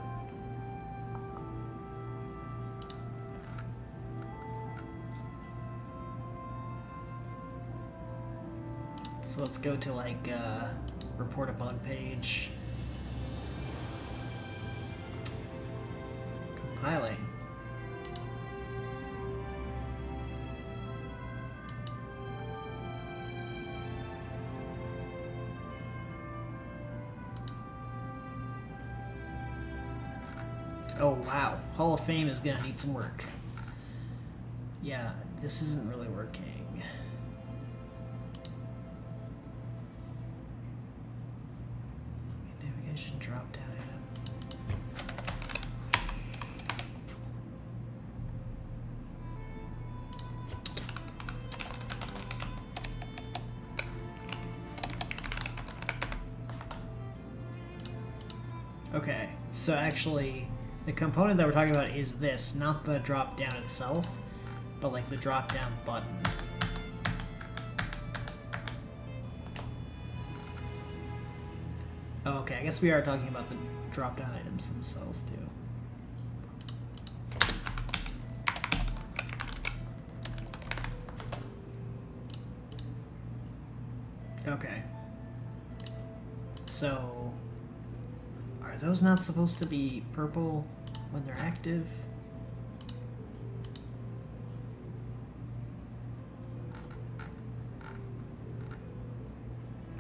So let's go to like report a bug page. Compiling. Oh wow, Hall of Fame is gonna need some work. Yeah, this isn't really working. Navigation drop down item. Okay, so actually the component that we're talking about is this, not the drop down itself, but like the drop down button. Oh, okay, I guess we are talking about the drop down items themselves too. Okay. So are those not supposed to be purple when they're active?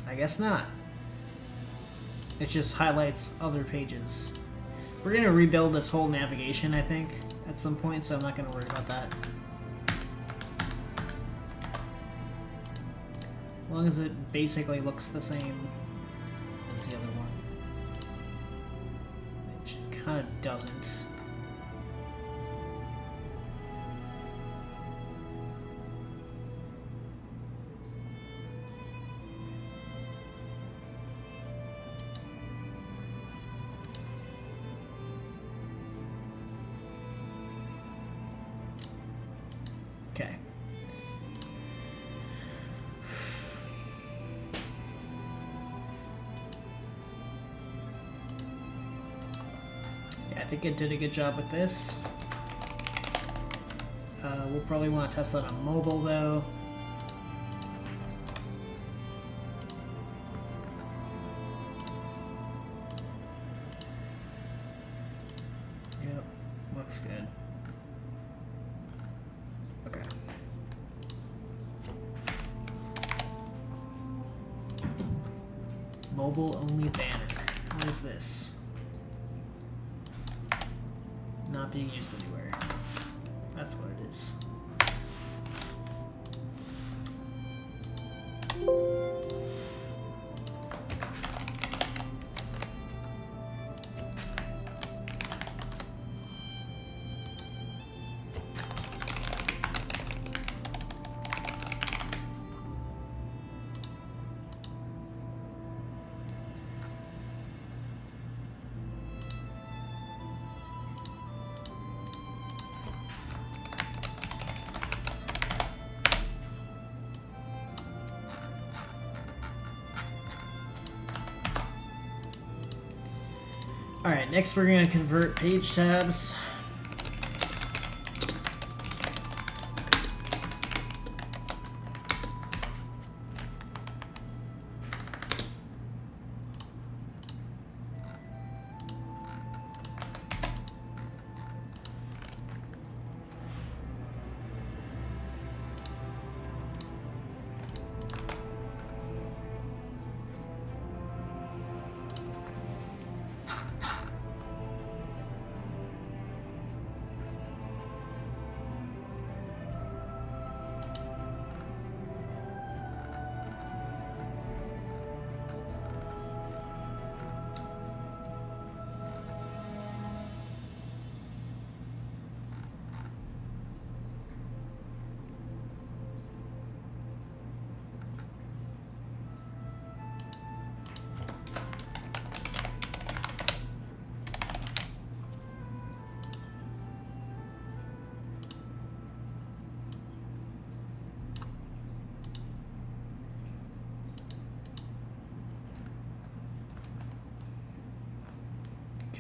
I guess not. It just highlights other pages. We're gonna rebuild this whole navigation, I think, at some point, so I'm not gonna worry about that. As long as it basically looks the same as the other one. Which it kind of doesn't. Okay. Yeah, I think it did a good job with this. We'll probably want to test that on mobile though. Yep, looks good. Okay. Mobile only banner. What is this? Not being used anywhere. That's what it is. Alright, next we're going to convert page tabs.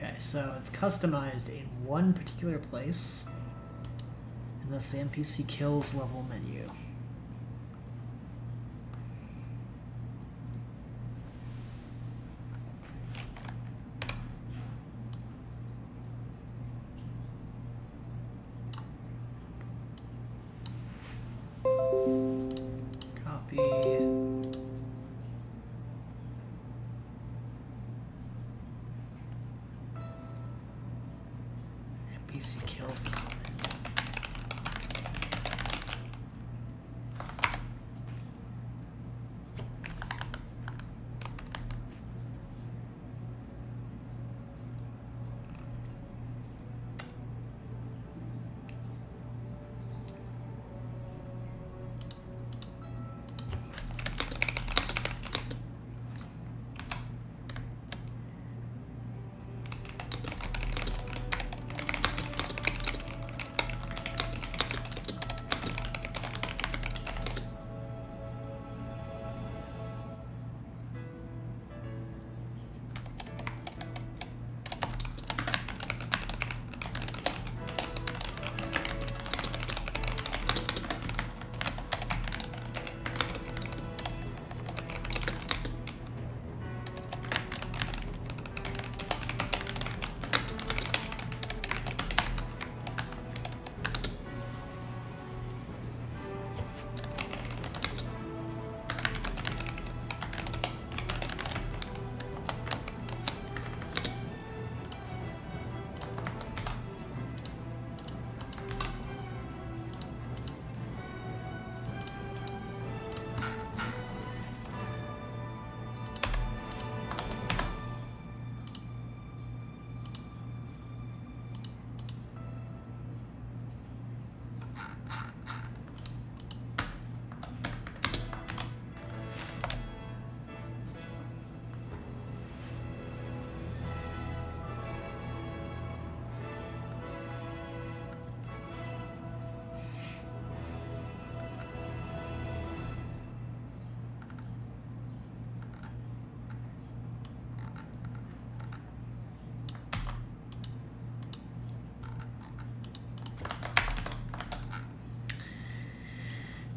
Okay, so it's customized in one particular place, and that's the NPC kills level menu. Copy. NPC kills level menu.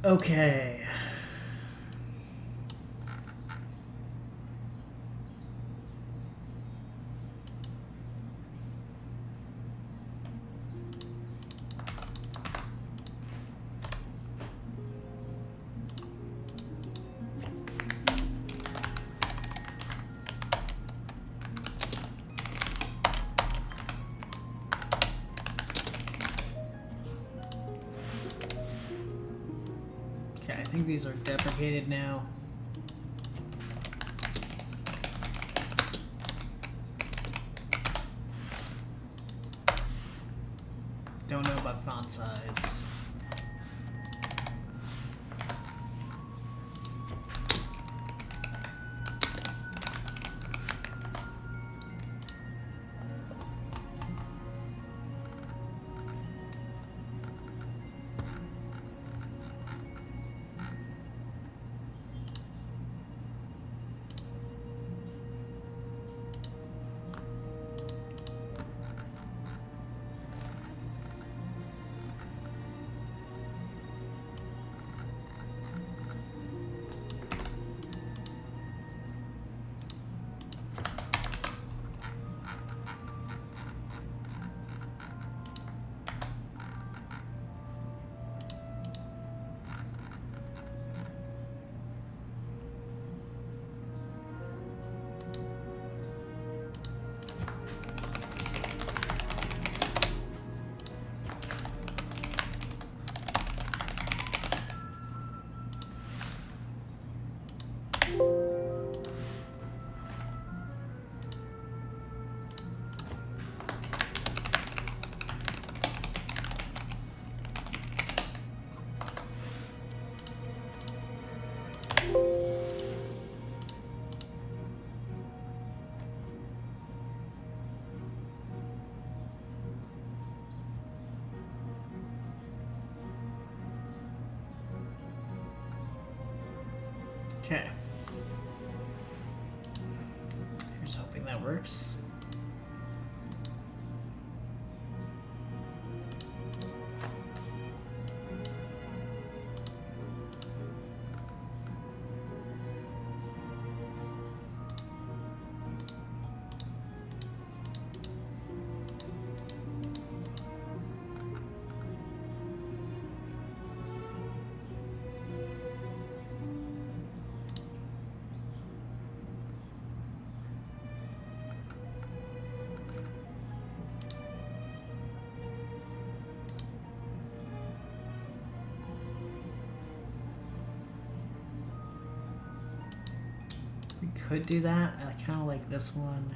Okay. Okay, I think these are deprecated now. Don't know about font size. Okay. Here's hoping that works. could do that. I kind of like this one.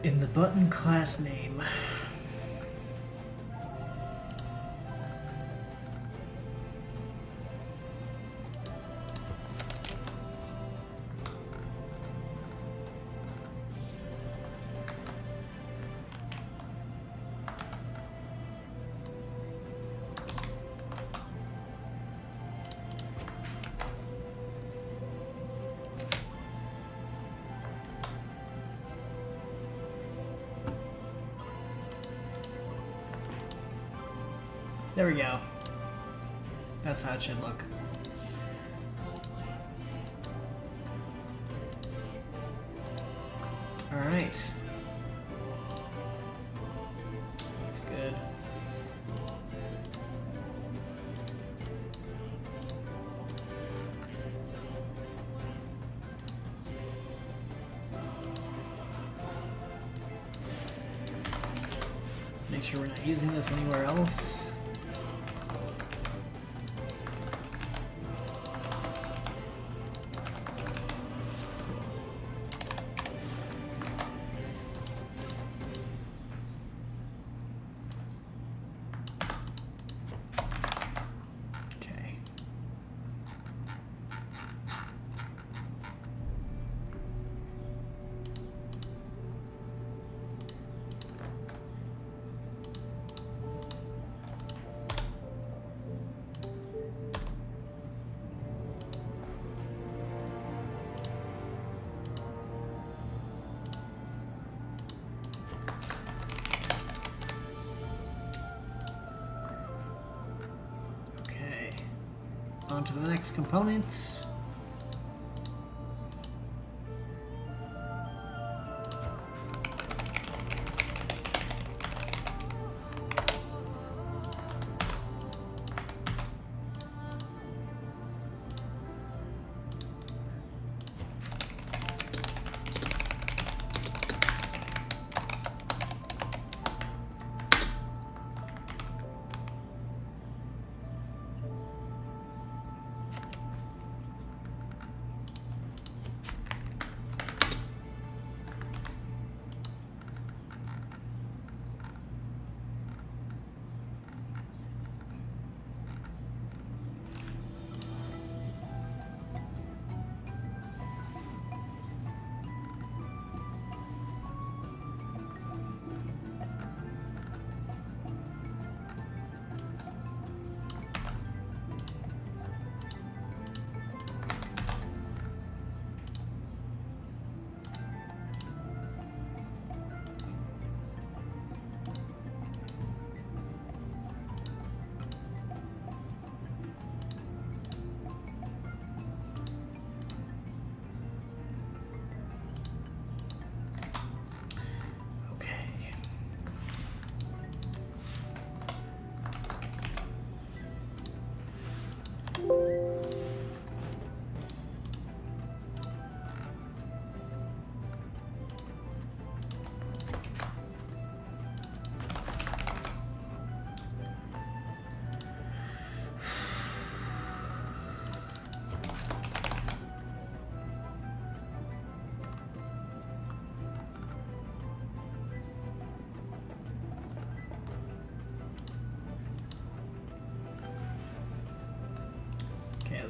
In the button class name. There we go. That's how it should look. All right. Looks good. Make sure we're not using this anywhere else. On to the next components.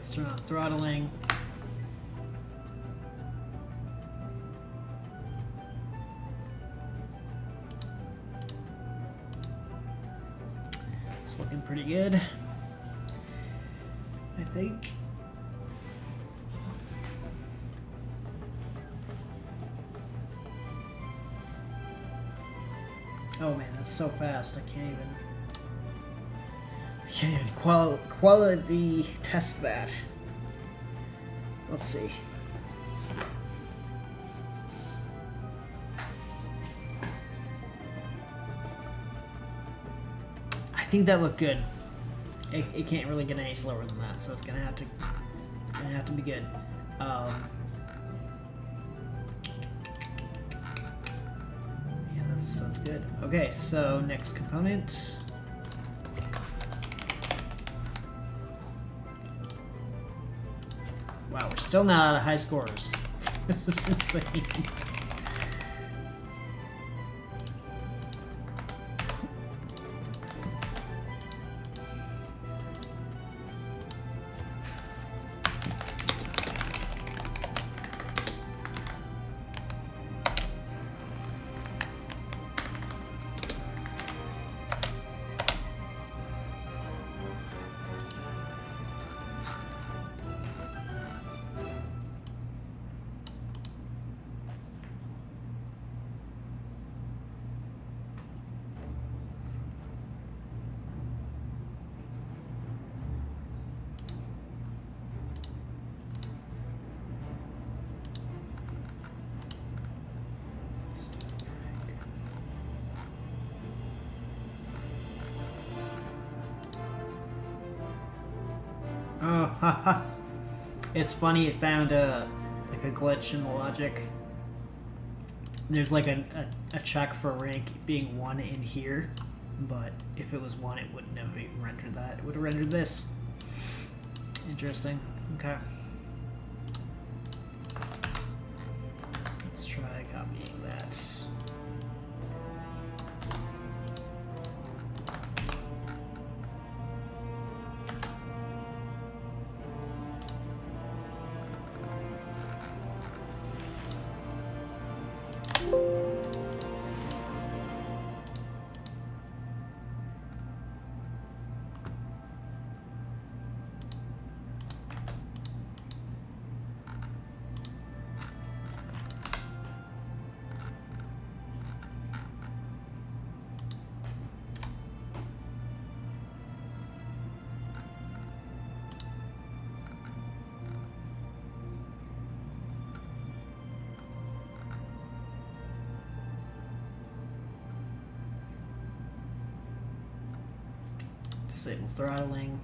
let's turn on throttling. It's looking pretty good, I think. Oh man, that's so fast. I can't even quality test that. Let's see. I think that looked good. It can't really get any slower than that, so it's gonna have to be good. Yeah, that's good. Okay, so next component. Wow, we're still not out of high scores. This is insane. Oh, haha. It's funny, it found like a glitch in the logic. There's like a check for rank being 1 in here, but if it was 1, it wouldn't have even rendered that. It would have rendered this. Interesting. Okay. Let's try copying that. Disable throttling.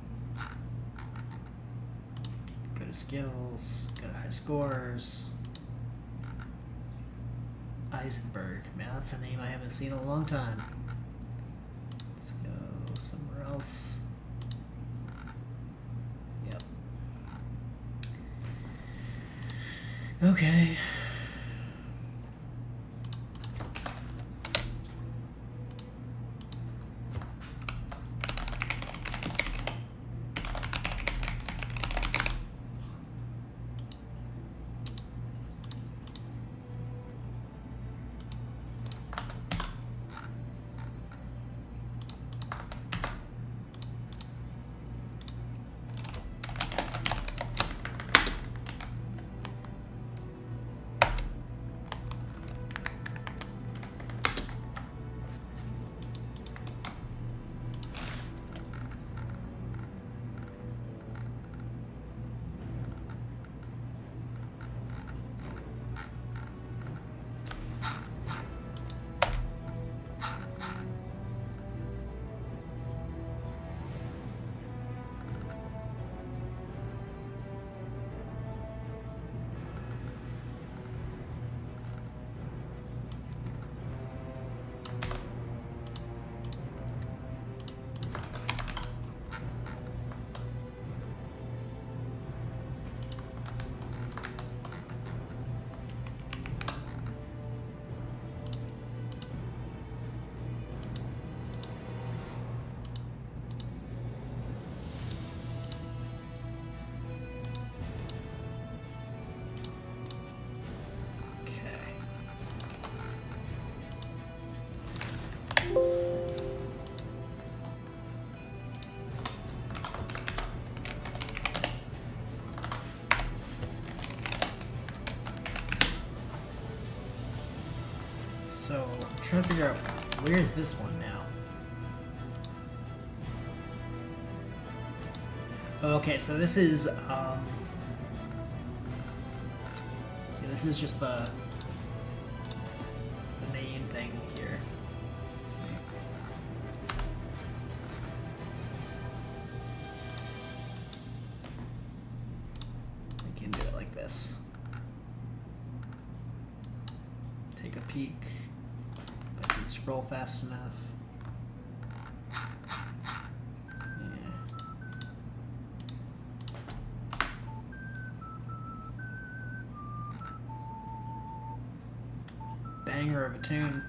Go to skills. Go to high scores. Eisenberg. Man, that's a name I haven't seen in a long time. Let's go somewhere else. Yep. Okay. trying to figure out where's this one now. Okay, so this is this is just the main thing here. Let's see. We can do it like this. Take a peek. If I can scroll fast enough. Banger of a tune,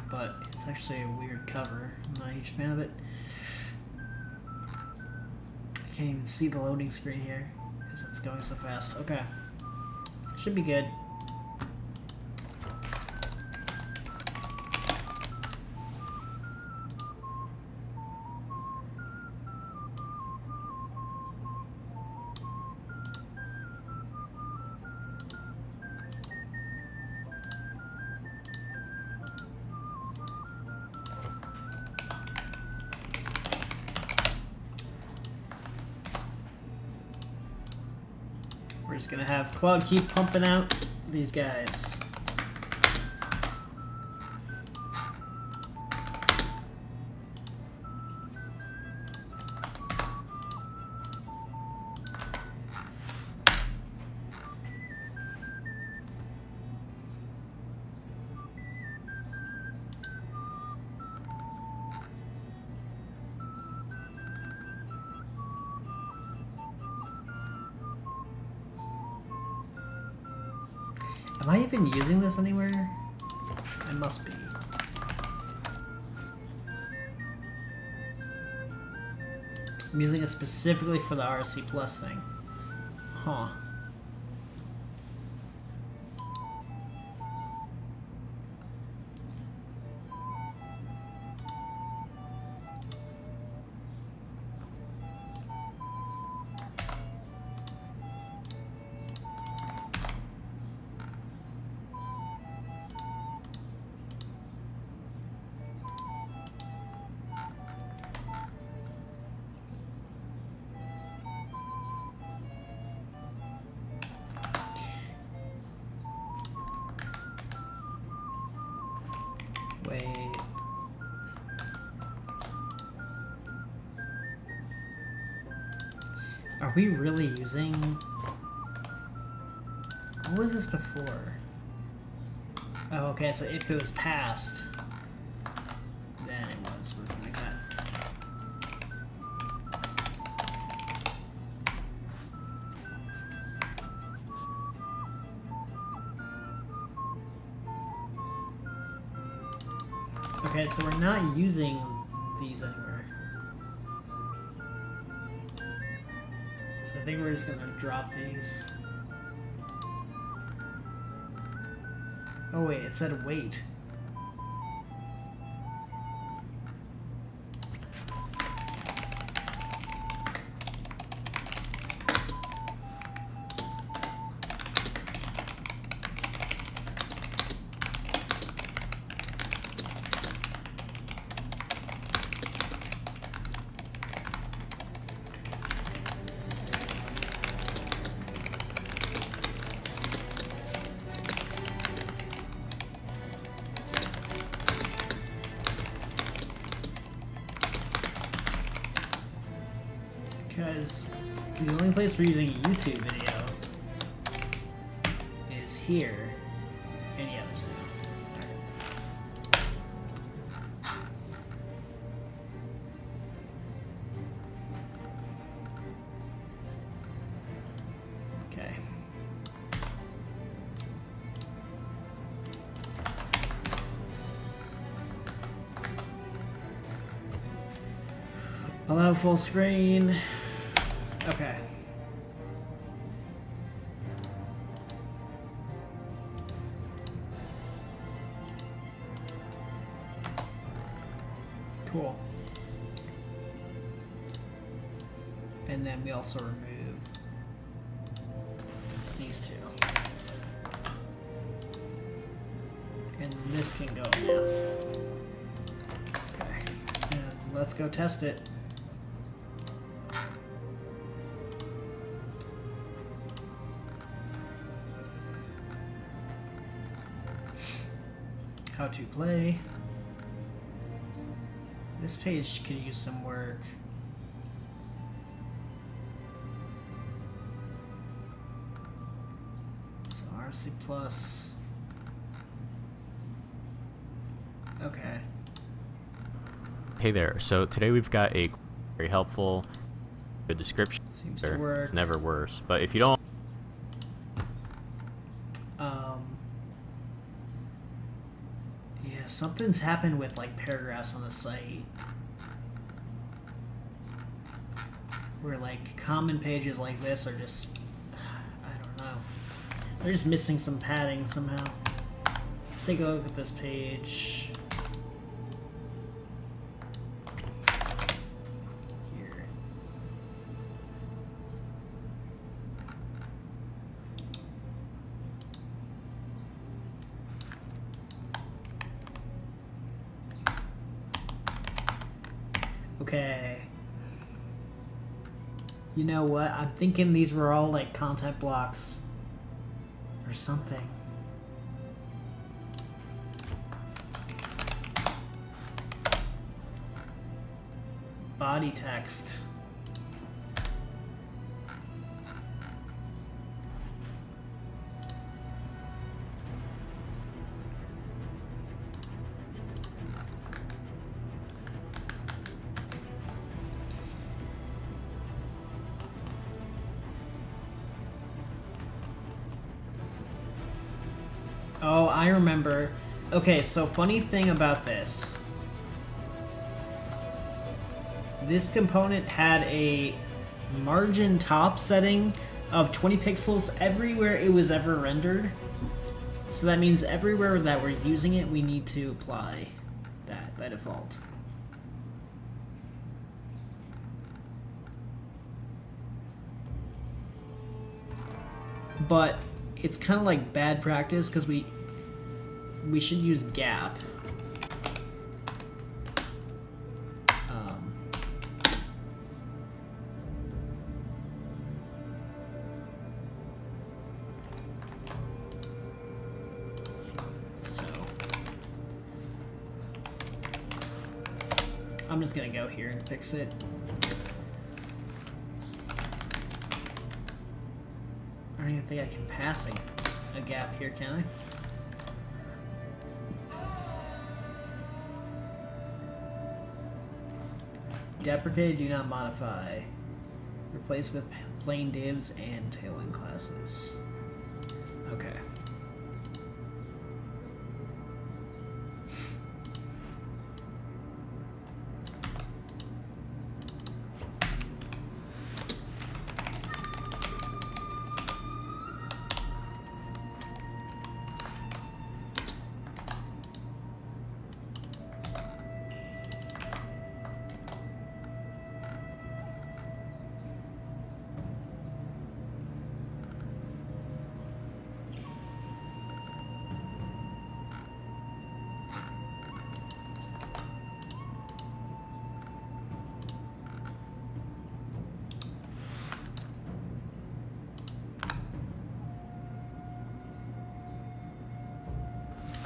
but it's actually a weird cover. I'm not a huge fan of it. I can't even see the loading screen here because it's going so fast. Okay, should be good. We're just gonna have Claude keep pumping out these guys. Am I even using this anywhere? I must be. I'm using it specifically for the RC Plus thing. Huh. Wait. Are we really using... What was this before? Oh, okay, so if it was passed, then it was working like that. Okay, so we're not using these anywhere. So I think we're just gonna drop these. Oh wait, it said wait. Because the only place we're using a YouTube video is here. Any others now. Okay. Allow full screen. Okay. Cool. And then we also remove these two. And this this can go now. Okay, and let's go test it. How to play. This page could use some work. So RC plus. Okay. Hey there. So today we've got a very helpful good description. Seems to work. It's never worse. But if you don't yeah, something's happened with like paragraphs on the site. Where like common pages like this are just, I don't know. They're just missing some padding somehow. Let's take a look at this page. Here. Okay. You know what? I'm thinking these were all like content blocks or something. Body text. Oh, I remember. Okay, so funny thing about this. This component had a margin top setting of 20 pixels everywhere it was ever rendered. So that means everywhere that we're using it, we need to apply that by default. But it's kind of like bad practice because we should use gap. So I'm just gonna go here and fix it. I don't even think I can pass a gap here, can I? Deprecate, do not modify. Replace with plain divs and tailwind classes. Okay.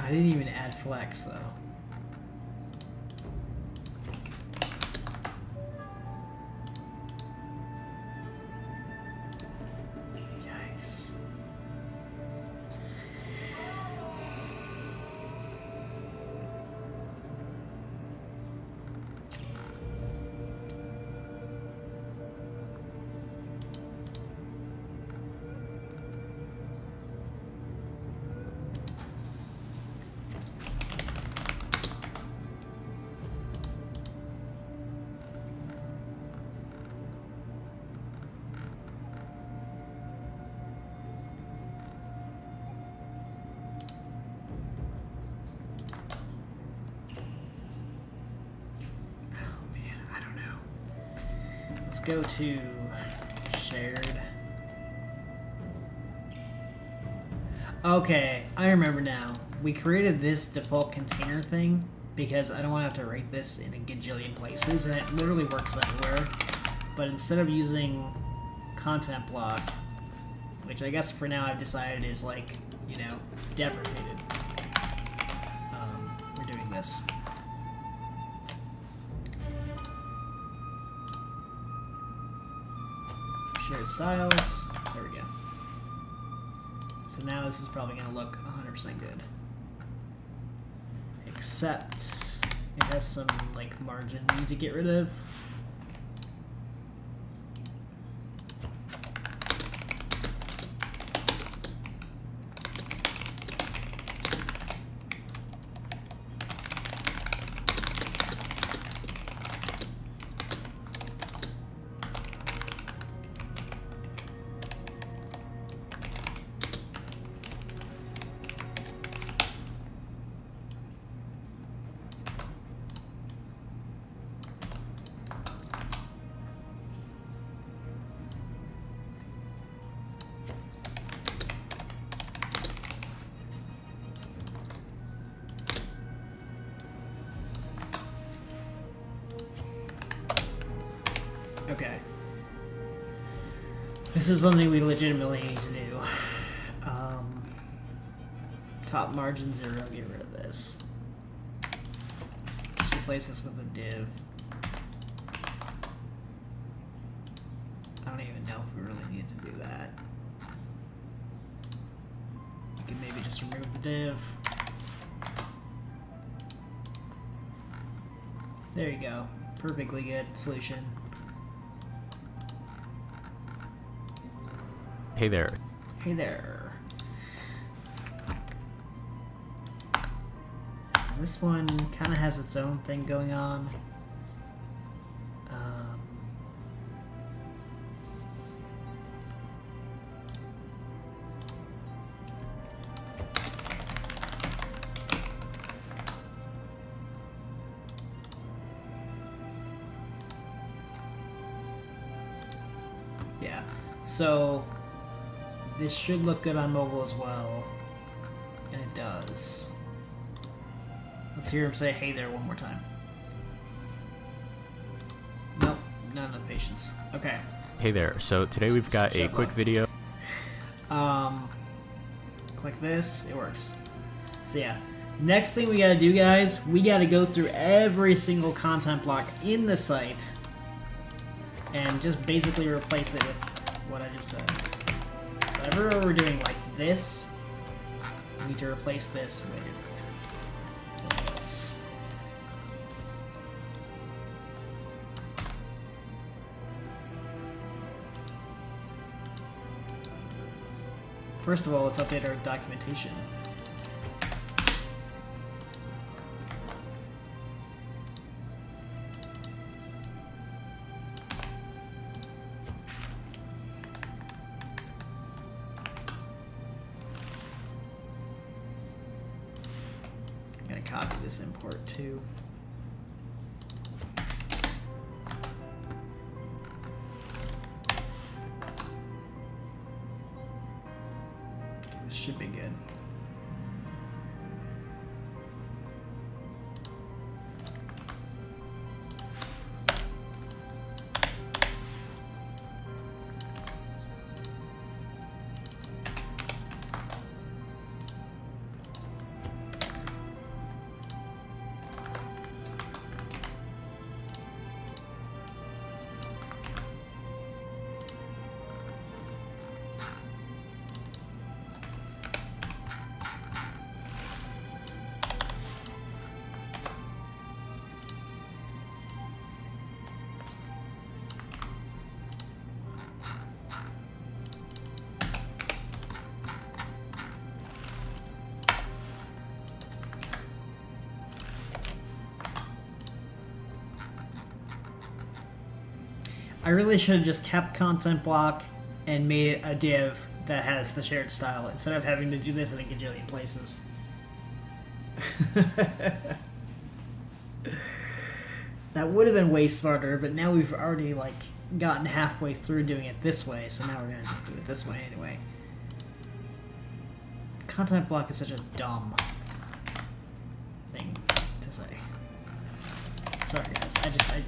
I didn't even add flex though. Yikes. Go to shared. Okay, I remember now. we created this default container thing because I don't want to have to write this in a gajillion places, and it literally works everywhere. But instead of using content block, which I guess for now I've decided is like, you know, deprecated, we're doing this. Shared styles. There we go. So now this is probably going to look 100% good. Except it has some like margin we need to get rid of. Okay. This is something we legitimately need to do. Top margin 0, get rid of this. Let's replace this with a div. I don't even know if we really need to do that. We can maybe just remove the div. There you go. Perfectly good solution. Hey there. Hey there. This one kind of has its own thing going on. Yeah, so this should look good on mobile as well, and it does. Let's hear him say "hey there" one more time. Nope, not enough patience. Okay. Hey there. So today we've got a quick video. Click this, it works. So yeah, next thing we gotta do, guys, we gotta go through every single content block in the site and just basically replace it with what I just said. So everywhere we're doing like this, we need to replace this with this. First of all, let's update our documentation. I'm gonna copy this import too. This should be good. I really should have just kept content block and made a div that has the shared style instead of having to do this in a gajillion places. That would have been way smarter, but now we've already like gotten halfway through doing it this way, so now we're gonna just do it this way anyway. Content block is such a dumb thing to say. Sorry guys,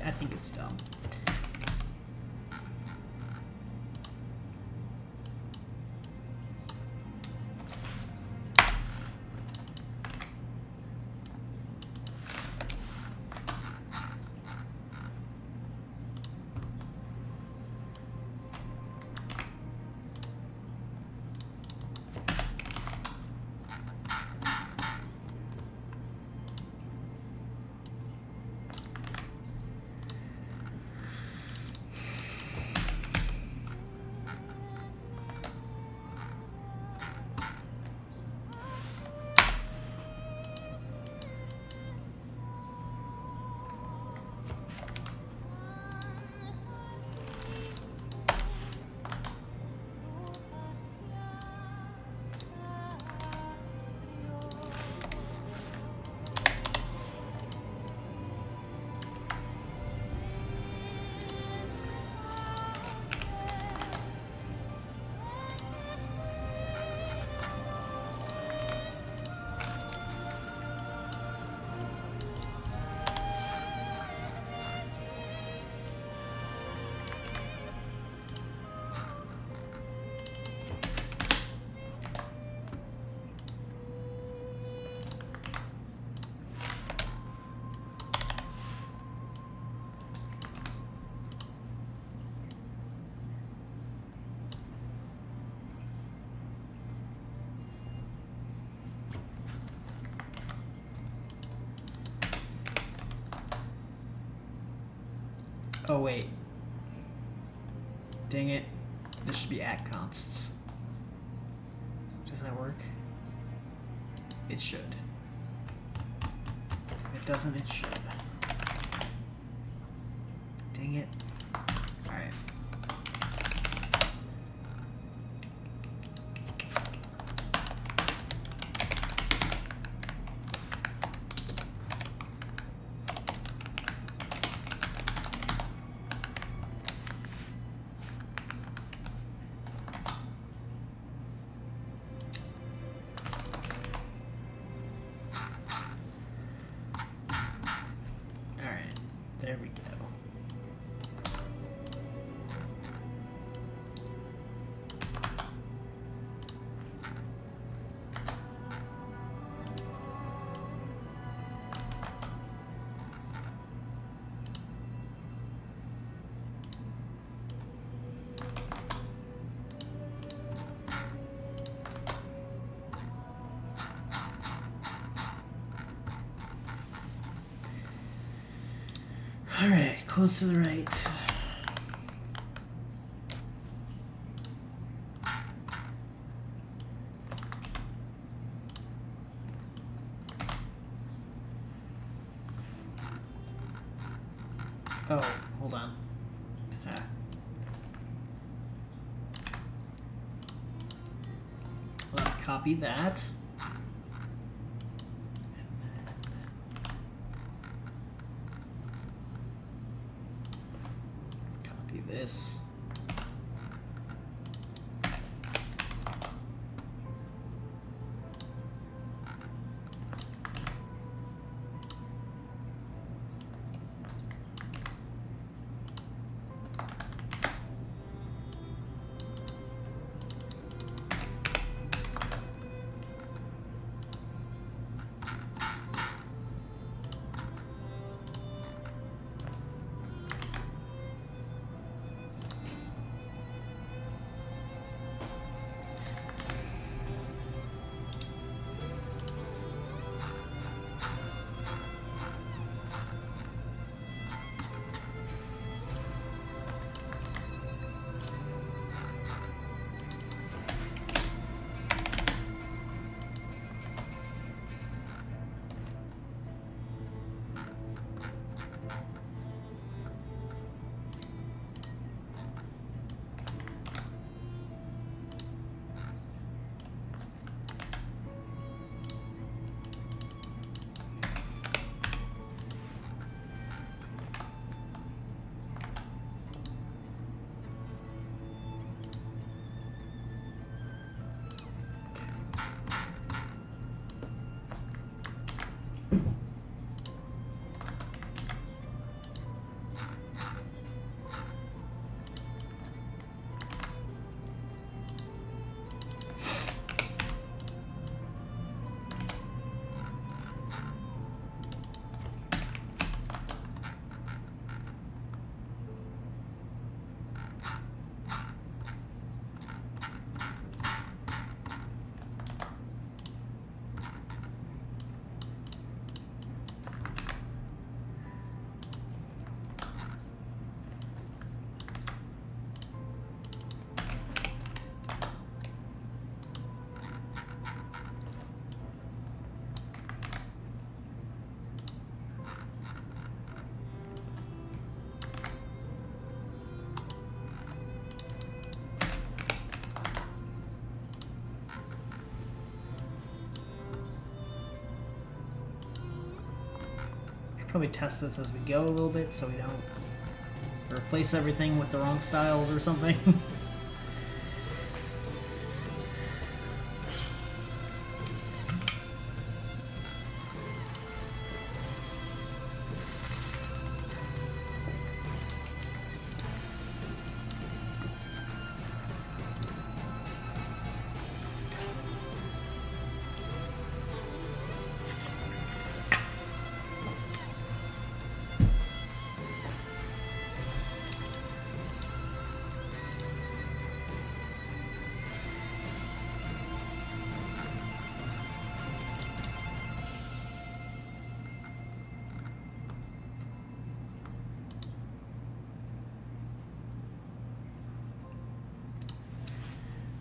I think it's dumb. Oh wait. Dang it. This should be at consts. Does that work? It should. If it doesn't, it should. Dang it. Alright. There we go. All right, close to the right. Oh, hold on. Ah. Let's copy that. This. Probably test this as we go a little bit so we don't replace everything with the wrong styles or something.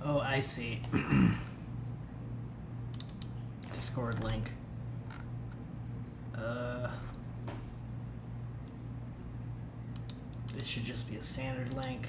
Oh, I see. Discord link. This should just be a standard link.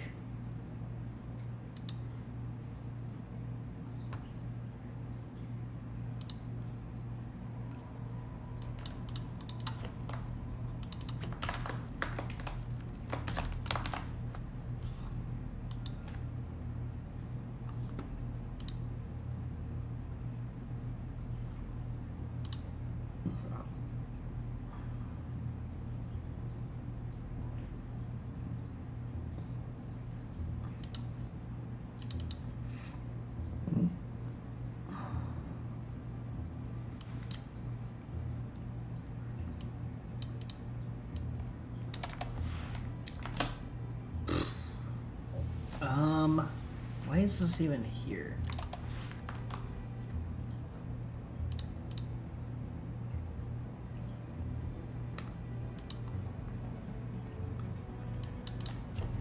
Why is this even here?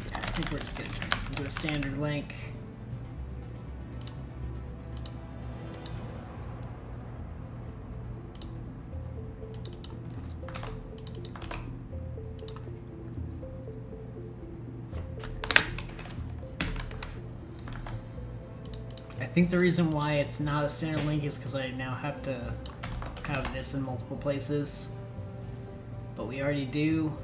Yeah, I think we're just gonna turn this into a standard link. I think the reason why it's not a standard link is because I now have to have this in multiple places. But we already do.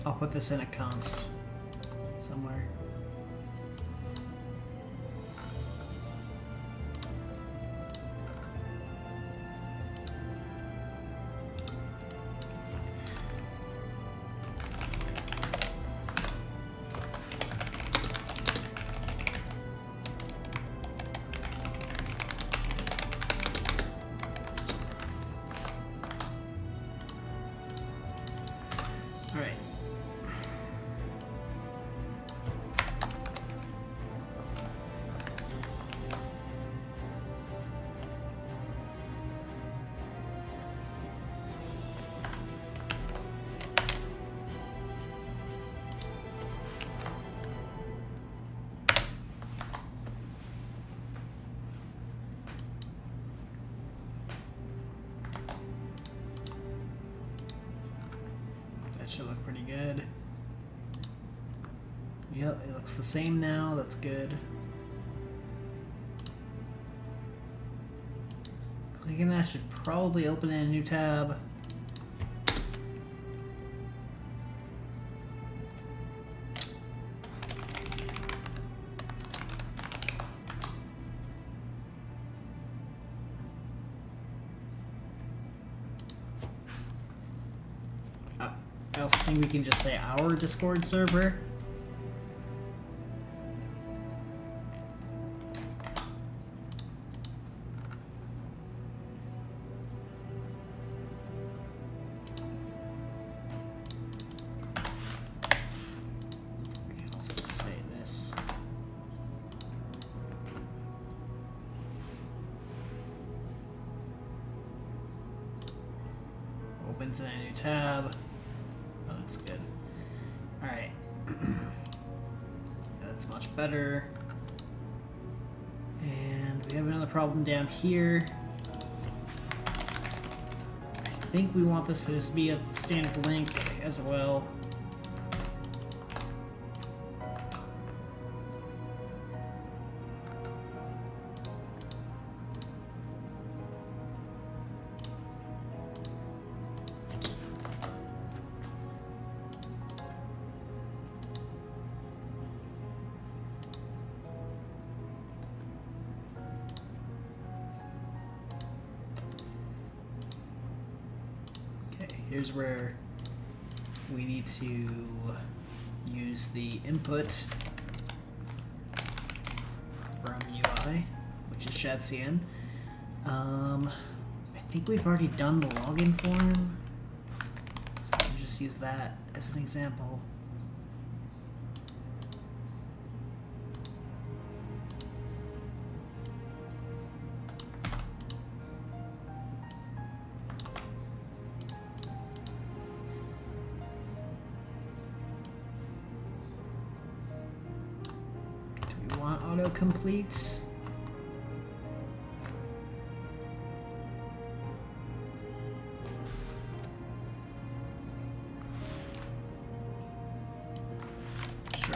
I'll put this in a const somewhere. Should look pretty good. Yep, it looks the same now. That's good. Clicking that should probably open in a new tab. I also think we can just say our Discord server. We can also just say this. Opens in a new tab. That looks good. Alright. That's much better. And we have another problem down here. I think we want this to just be a standard link as well. here's where we need to use the input from UI, which is Shadcn. I think we've already done the login form, so we'll just use that as an example. Do we want autocomplete? Sure.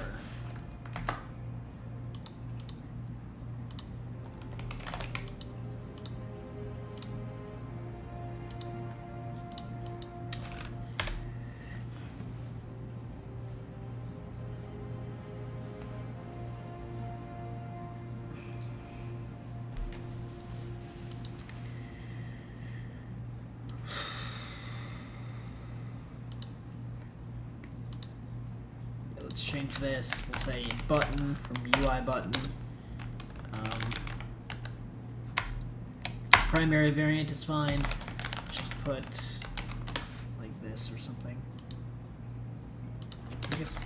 Let's change this. We'll say button from UI button. Primary variant is fine. Just put like this or something. I guess.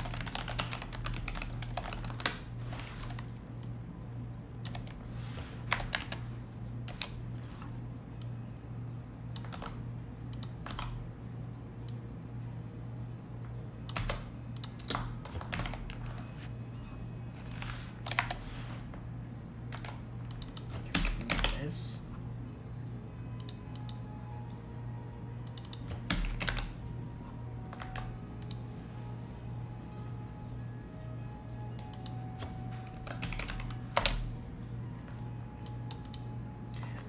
This.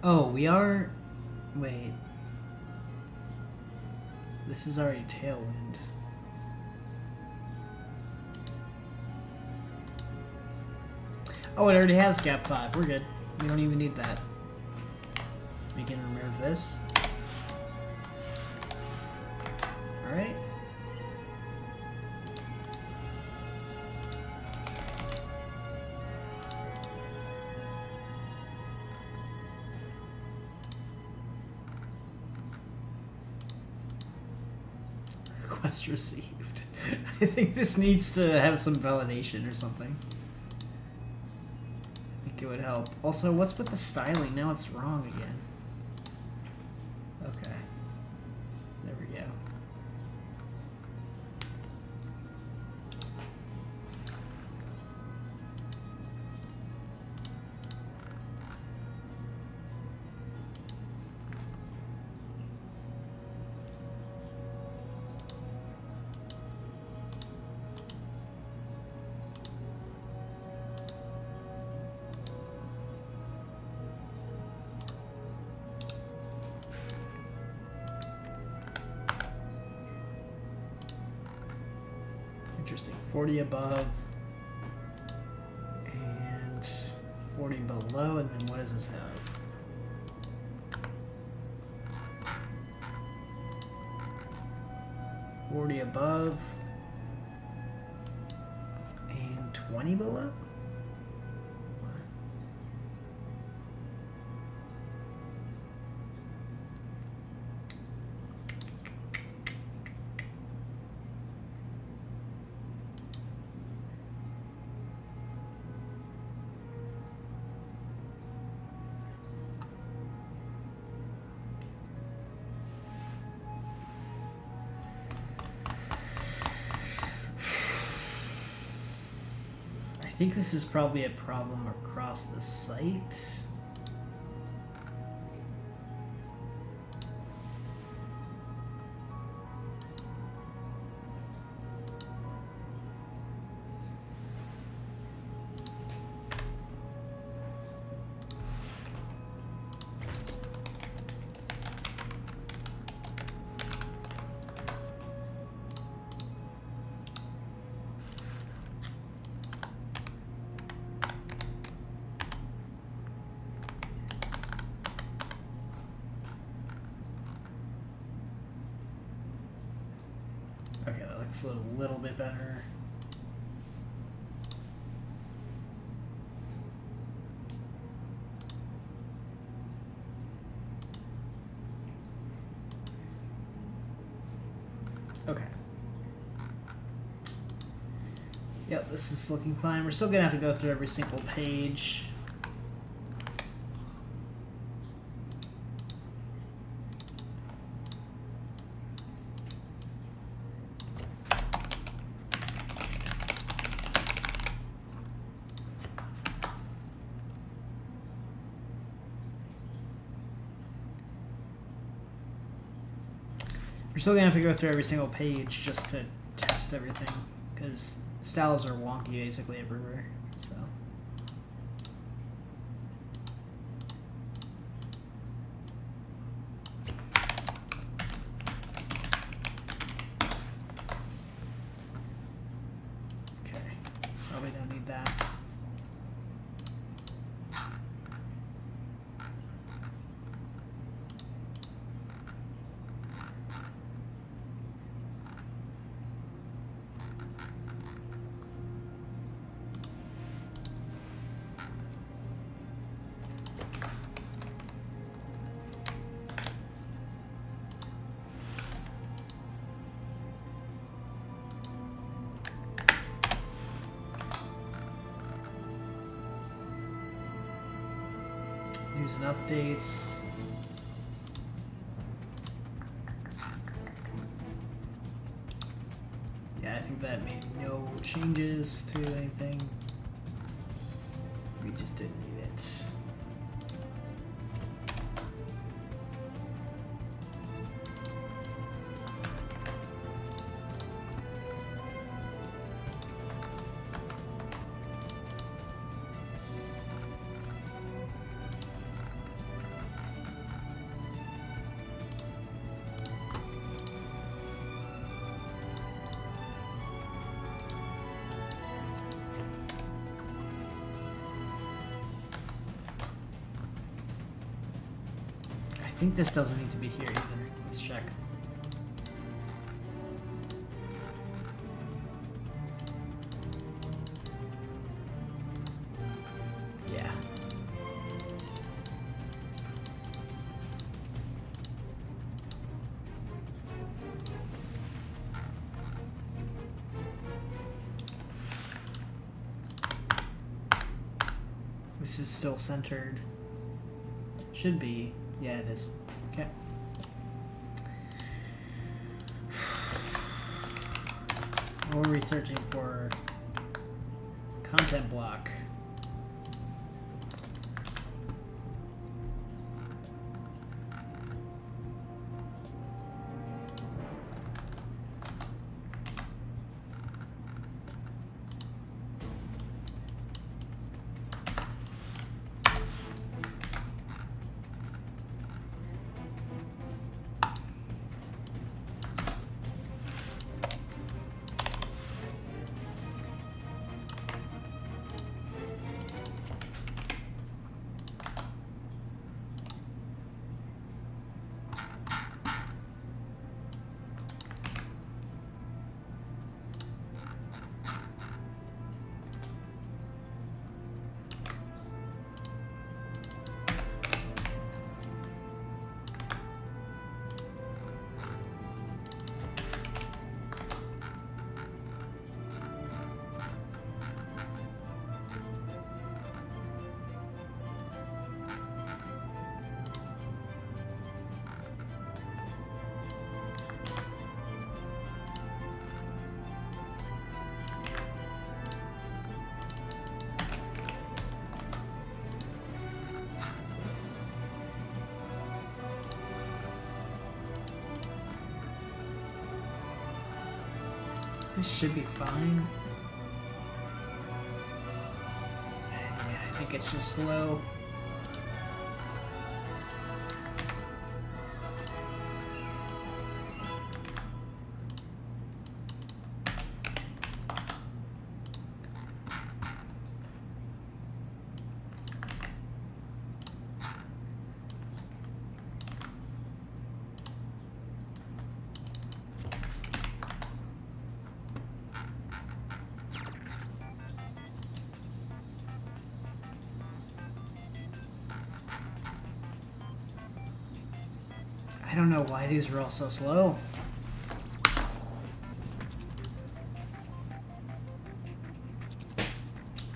Oh, we are. Wait. This is already Tailwind. Oh, it already has gap 5. We're good. We don't even need that. We can remove this. Alright. Request received. I think this needs to have some validation or something. I think it would help. Also, what's with the styling? Now it's wrong again. Okay. There we go. Interesting. 40 above and 40 below, and then what does this have? 40 above and 20 below? What? I think this is probably a problem across the site. Okay, that looks a little bit better. Okay. Yep, this is looking fine. We're still gonna have to go through every single page. We're still gonna have to go through every single page just to test everything, because styles are wonky basically everywhere. So. Okay, probably don't need that. News and updates. Yeah, I think that made no changes to anything. We just didn't need it. I think this doesn't need to be here either. Let's check. Yeah. This is still centered. Should be. Yeah, it is. Okay. What were we searching for? Content block. This should be fine. Yeah, I think it's just slow. don't know why these are all so slow.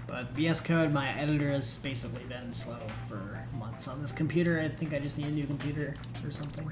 But VS Code, my editor, has basically been slow for months on this computer. I think I just need a new computer or something.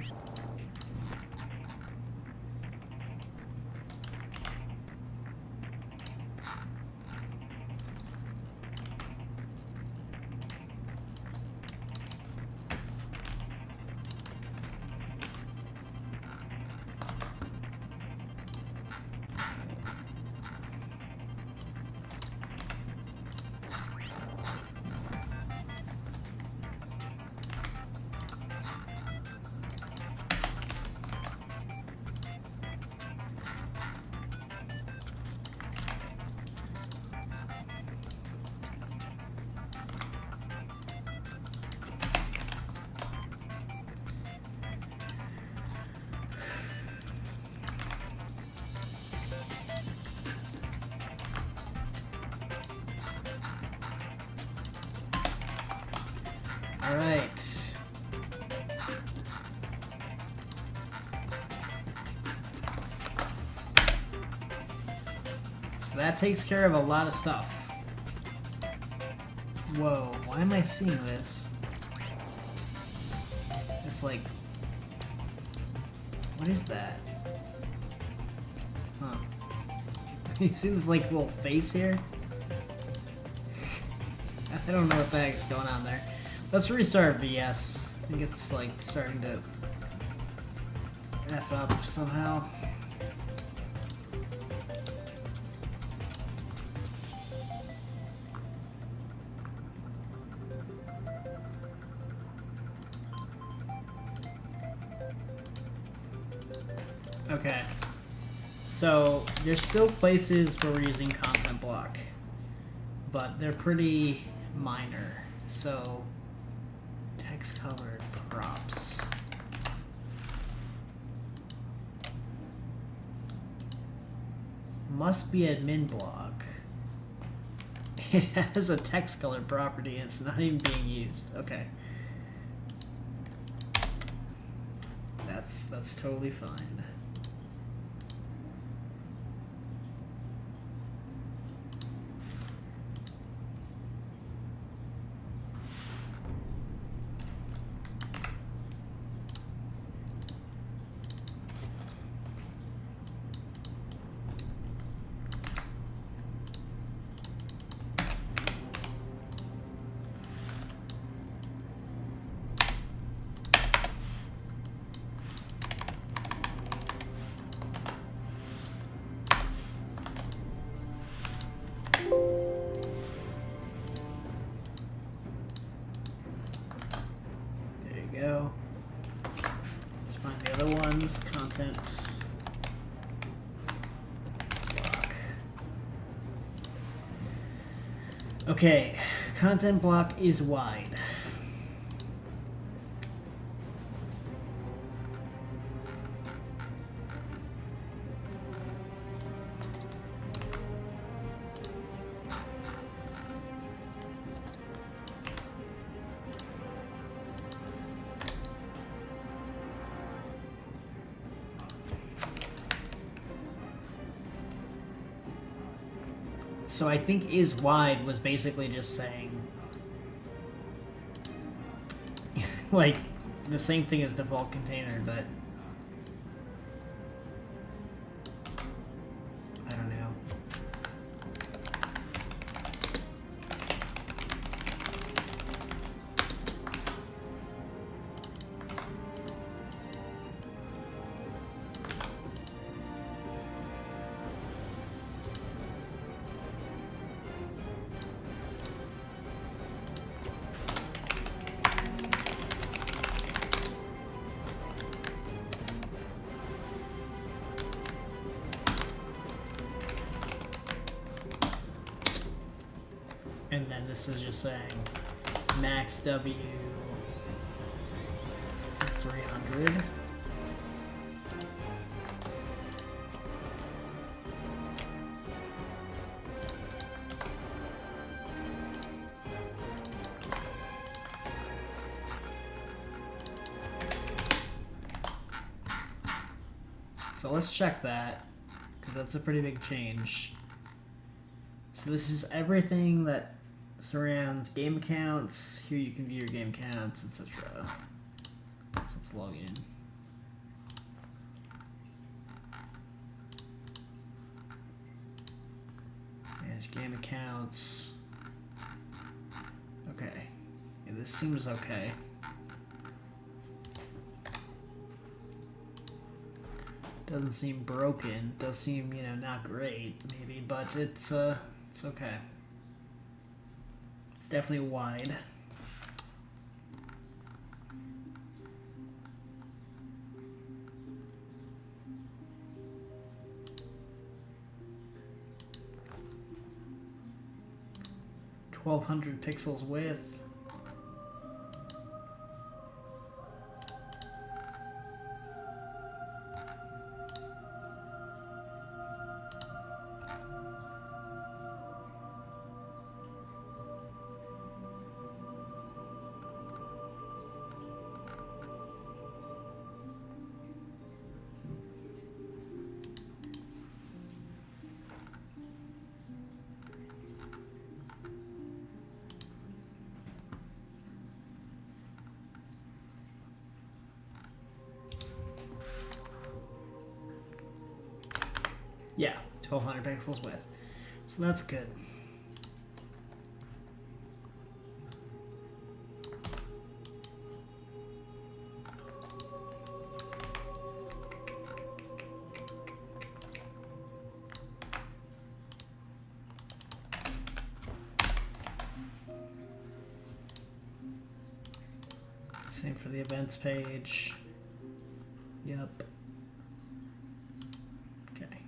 All right. So that takes care of a lot of stuff. Whoa, why am I seeing this? It's like... What is that? Huh. You see this like little face here? I don't know what the heck's going on there. Let's restart VS. I think it's like starting to F up somehow. Okay. So there's still places where we're using content block, but they're pretty minor. So text covered props. Must be admin block. It has a text color property and it's not even being used. Okay. That's totally fine. Go. Let's find the other ones. Content block. Okay, content block is wide. So I think is wide was basically just saying like the same thing as default container, but I don't know. And then this is just saying max W 300. So let's check that, because that's a pretty big change. So this is everything that surrounds game accounts. Here you can view your game accounts, etc. So let's log in. Manage game accounts. Okay. Yeah, this seems okay. Doesn't seem broken. Does seem, you know, not great, maybe, but it's okay. It's definitely wide. $1,200 pixels width. Yeah, 1,200 pixels width. So that's good. Same for the events page. Yep. Okay.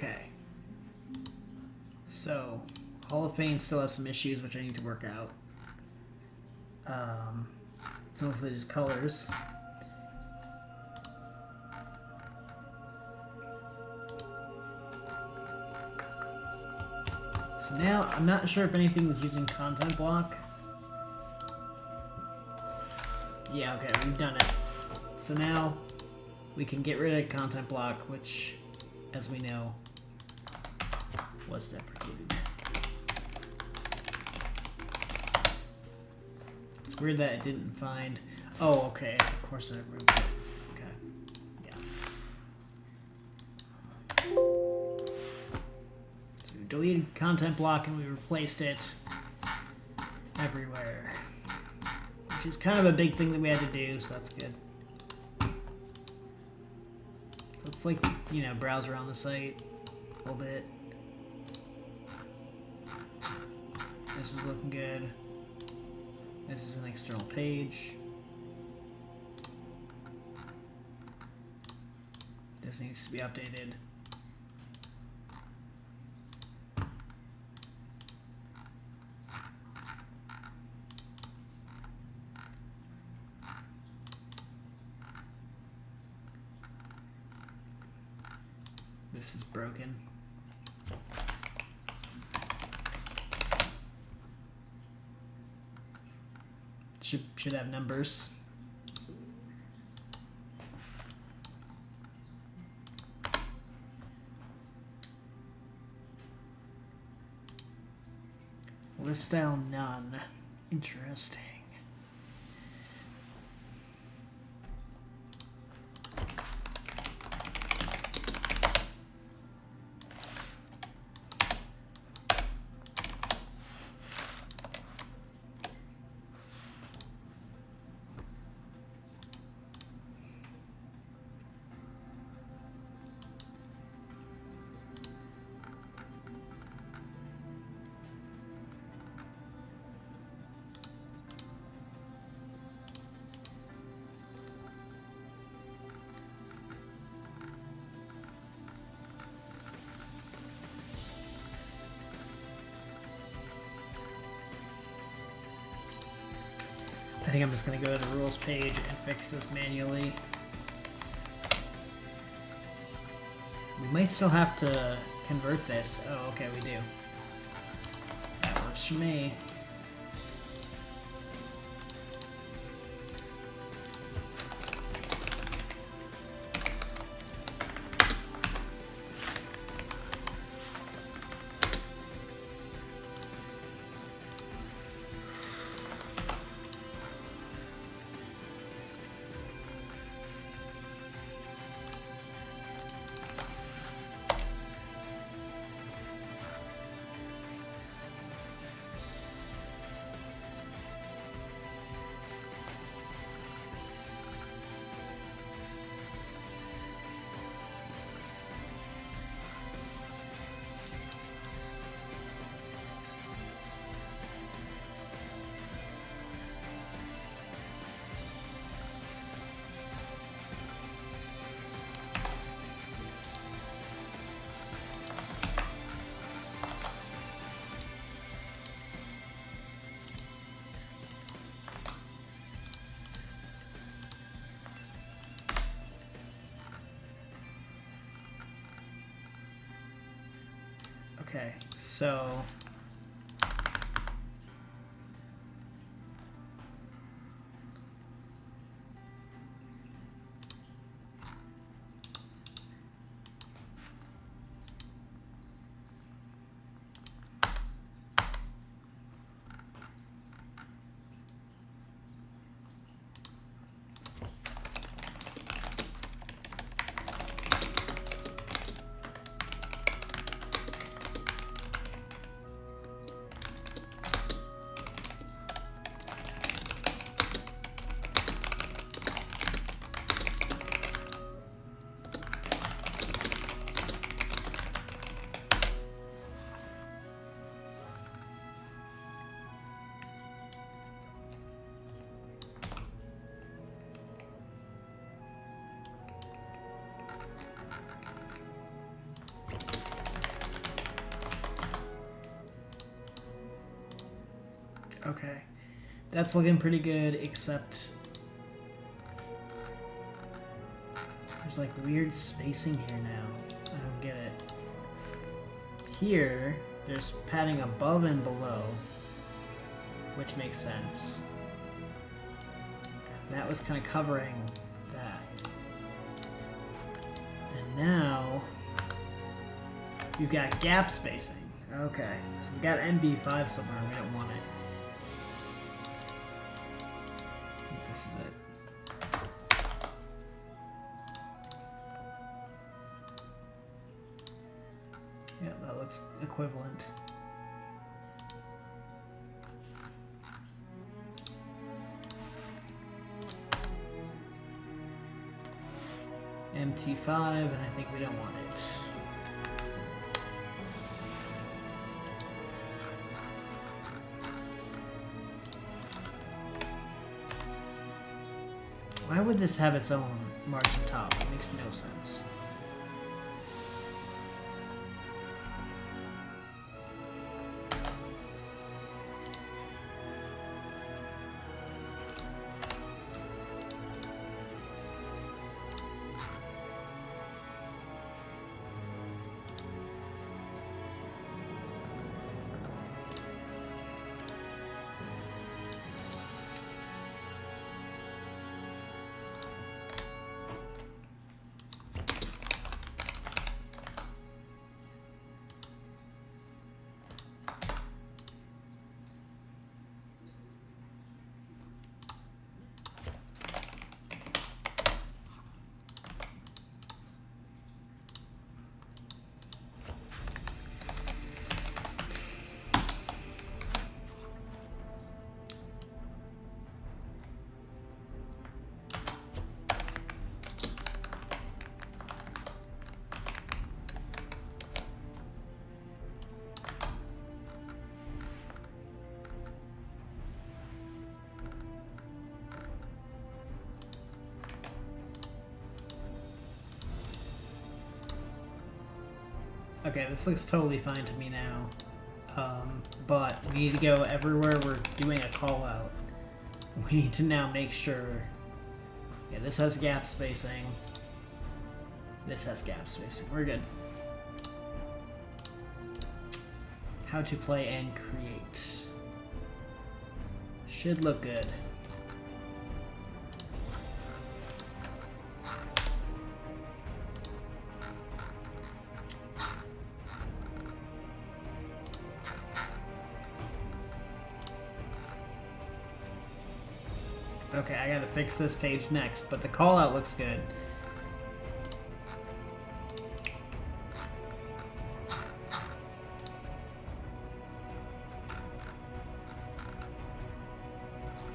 Okay. So, Hall of Fame still has some issues which I need to work out. It's mostly just colors. So now, I'm not sure if anything is using content block. Yeah, okay, we've done it. So now, we can get rid of content block, which, as we know, was deprecated. It's weird that it didn't find... Oh, okay, of course I removed it. Okay, yeah. So we deleted content block and we replaced it everywhere. Which is kind of a big thing that we had to do, so that's good. So it's like, you know, browse around the site a little bit. This is looking good. This is an external page. This needs to be updated. This is broken. Should have numbers. List style none. Interesting. think I'm just going to go to the rules page and fix this manually. We might still have to convert this. Oh, okay, we do. That works for me. Okay, so okay, that's looking pretty good, except there's like weird spacing here now. I don't get it. Here, there's padding above and below, which makes sense. And that was kind of covering that. And now, you've got gap spacing. Okay, so we got NB5 somewhere, we don't want it. This is it. Yeah, that looks equivalent. MT5, and I think we don't want it. Why would this have its own margin top? It makes no sense. Okay, this looks totally fine to me now. But we need to go everywhere we're doing a call out. We need to now make sure. Yeah, this has gap spacing. This has gap spacing. We're good. How to play and create. Should look good. Okay, I gotta fix this page next, but the call out looks good.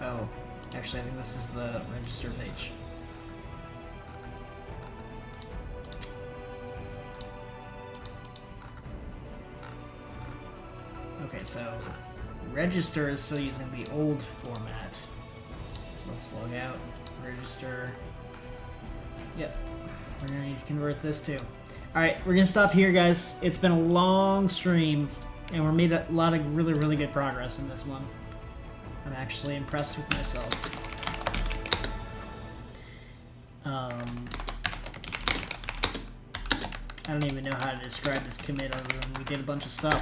Oh, actually I think this is the register page. Okay, so register is still using the old format. So let's log out, register. Yep, we're gonna need to convert this too. Alright, we're gonna stop here, guys. It's been a long stream, and we made a lot of really, really good progress in this one. I'm actually impressed with myself. I don't even know how to describe this commit other than we did a bunch of stuff.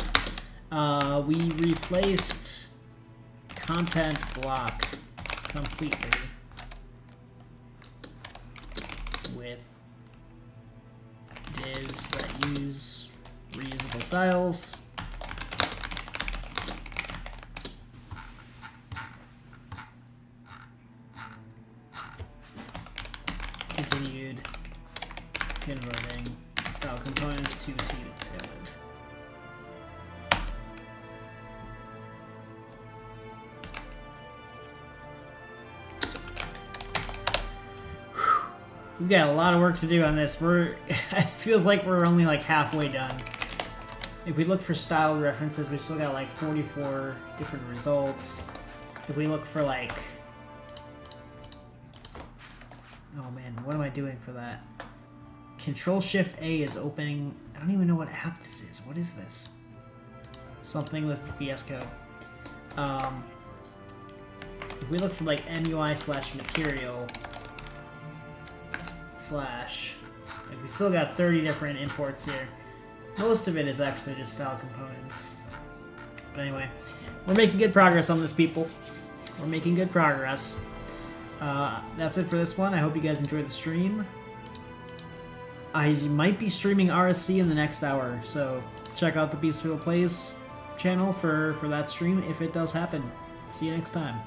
We replaced content block completely with divs that use reusable styles. Continued converting style components to code. We've got a lot of work to do on this. It feels like we're only like halfway done. If we look for style references, we still got like 44 different results. If we look for like... Oh man, what am I doing for that? Control-Shift-A is opening... I don't even know what app this is. What is this? Something with VS Code. If we look for like MUI/material... Like we still got 30 different imports here. Most of it is actually just style components. But anyway, we're making good progress on this, people. We're making good progress. That's it for this one. I hope you guys enjoyed the stream. I might be streaming RSC in the next hour, so check out the Beast People Plays channel for that stream if it does happen. See you next time.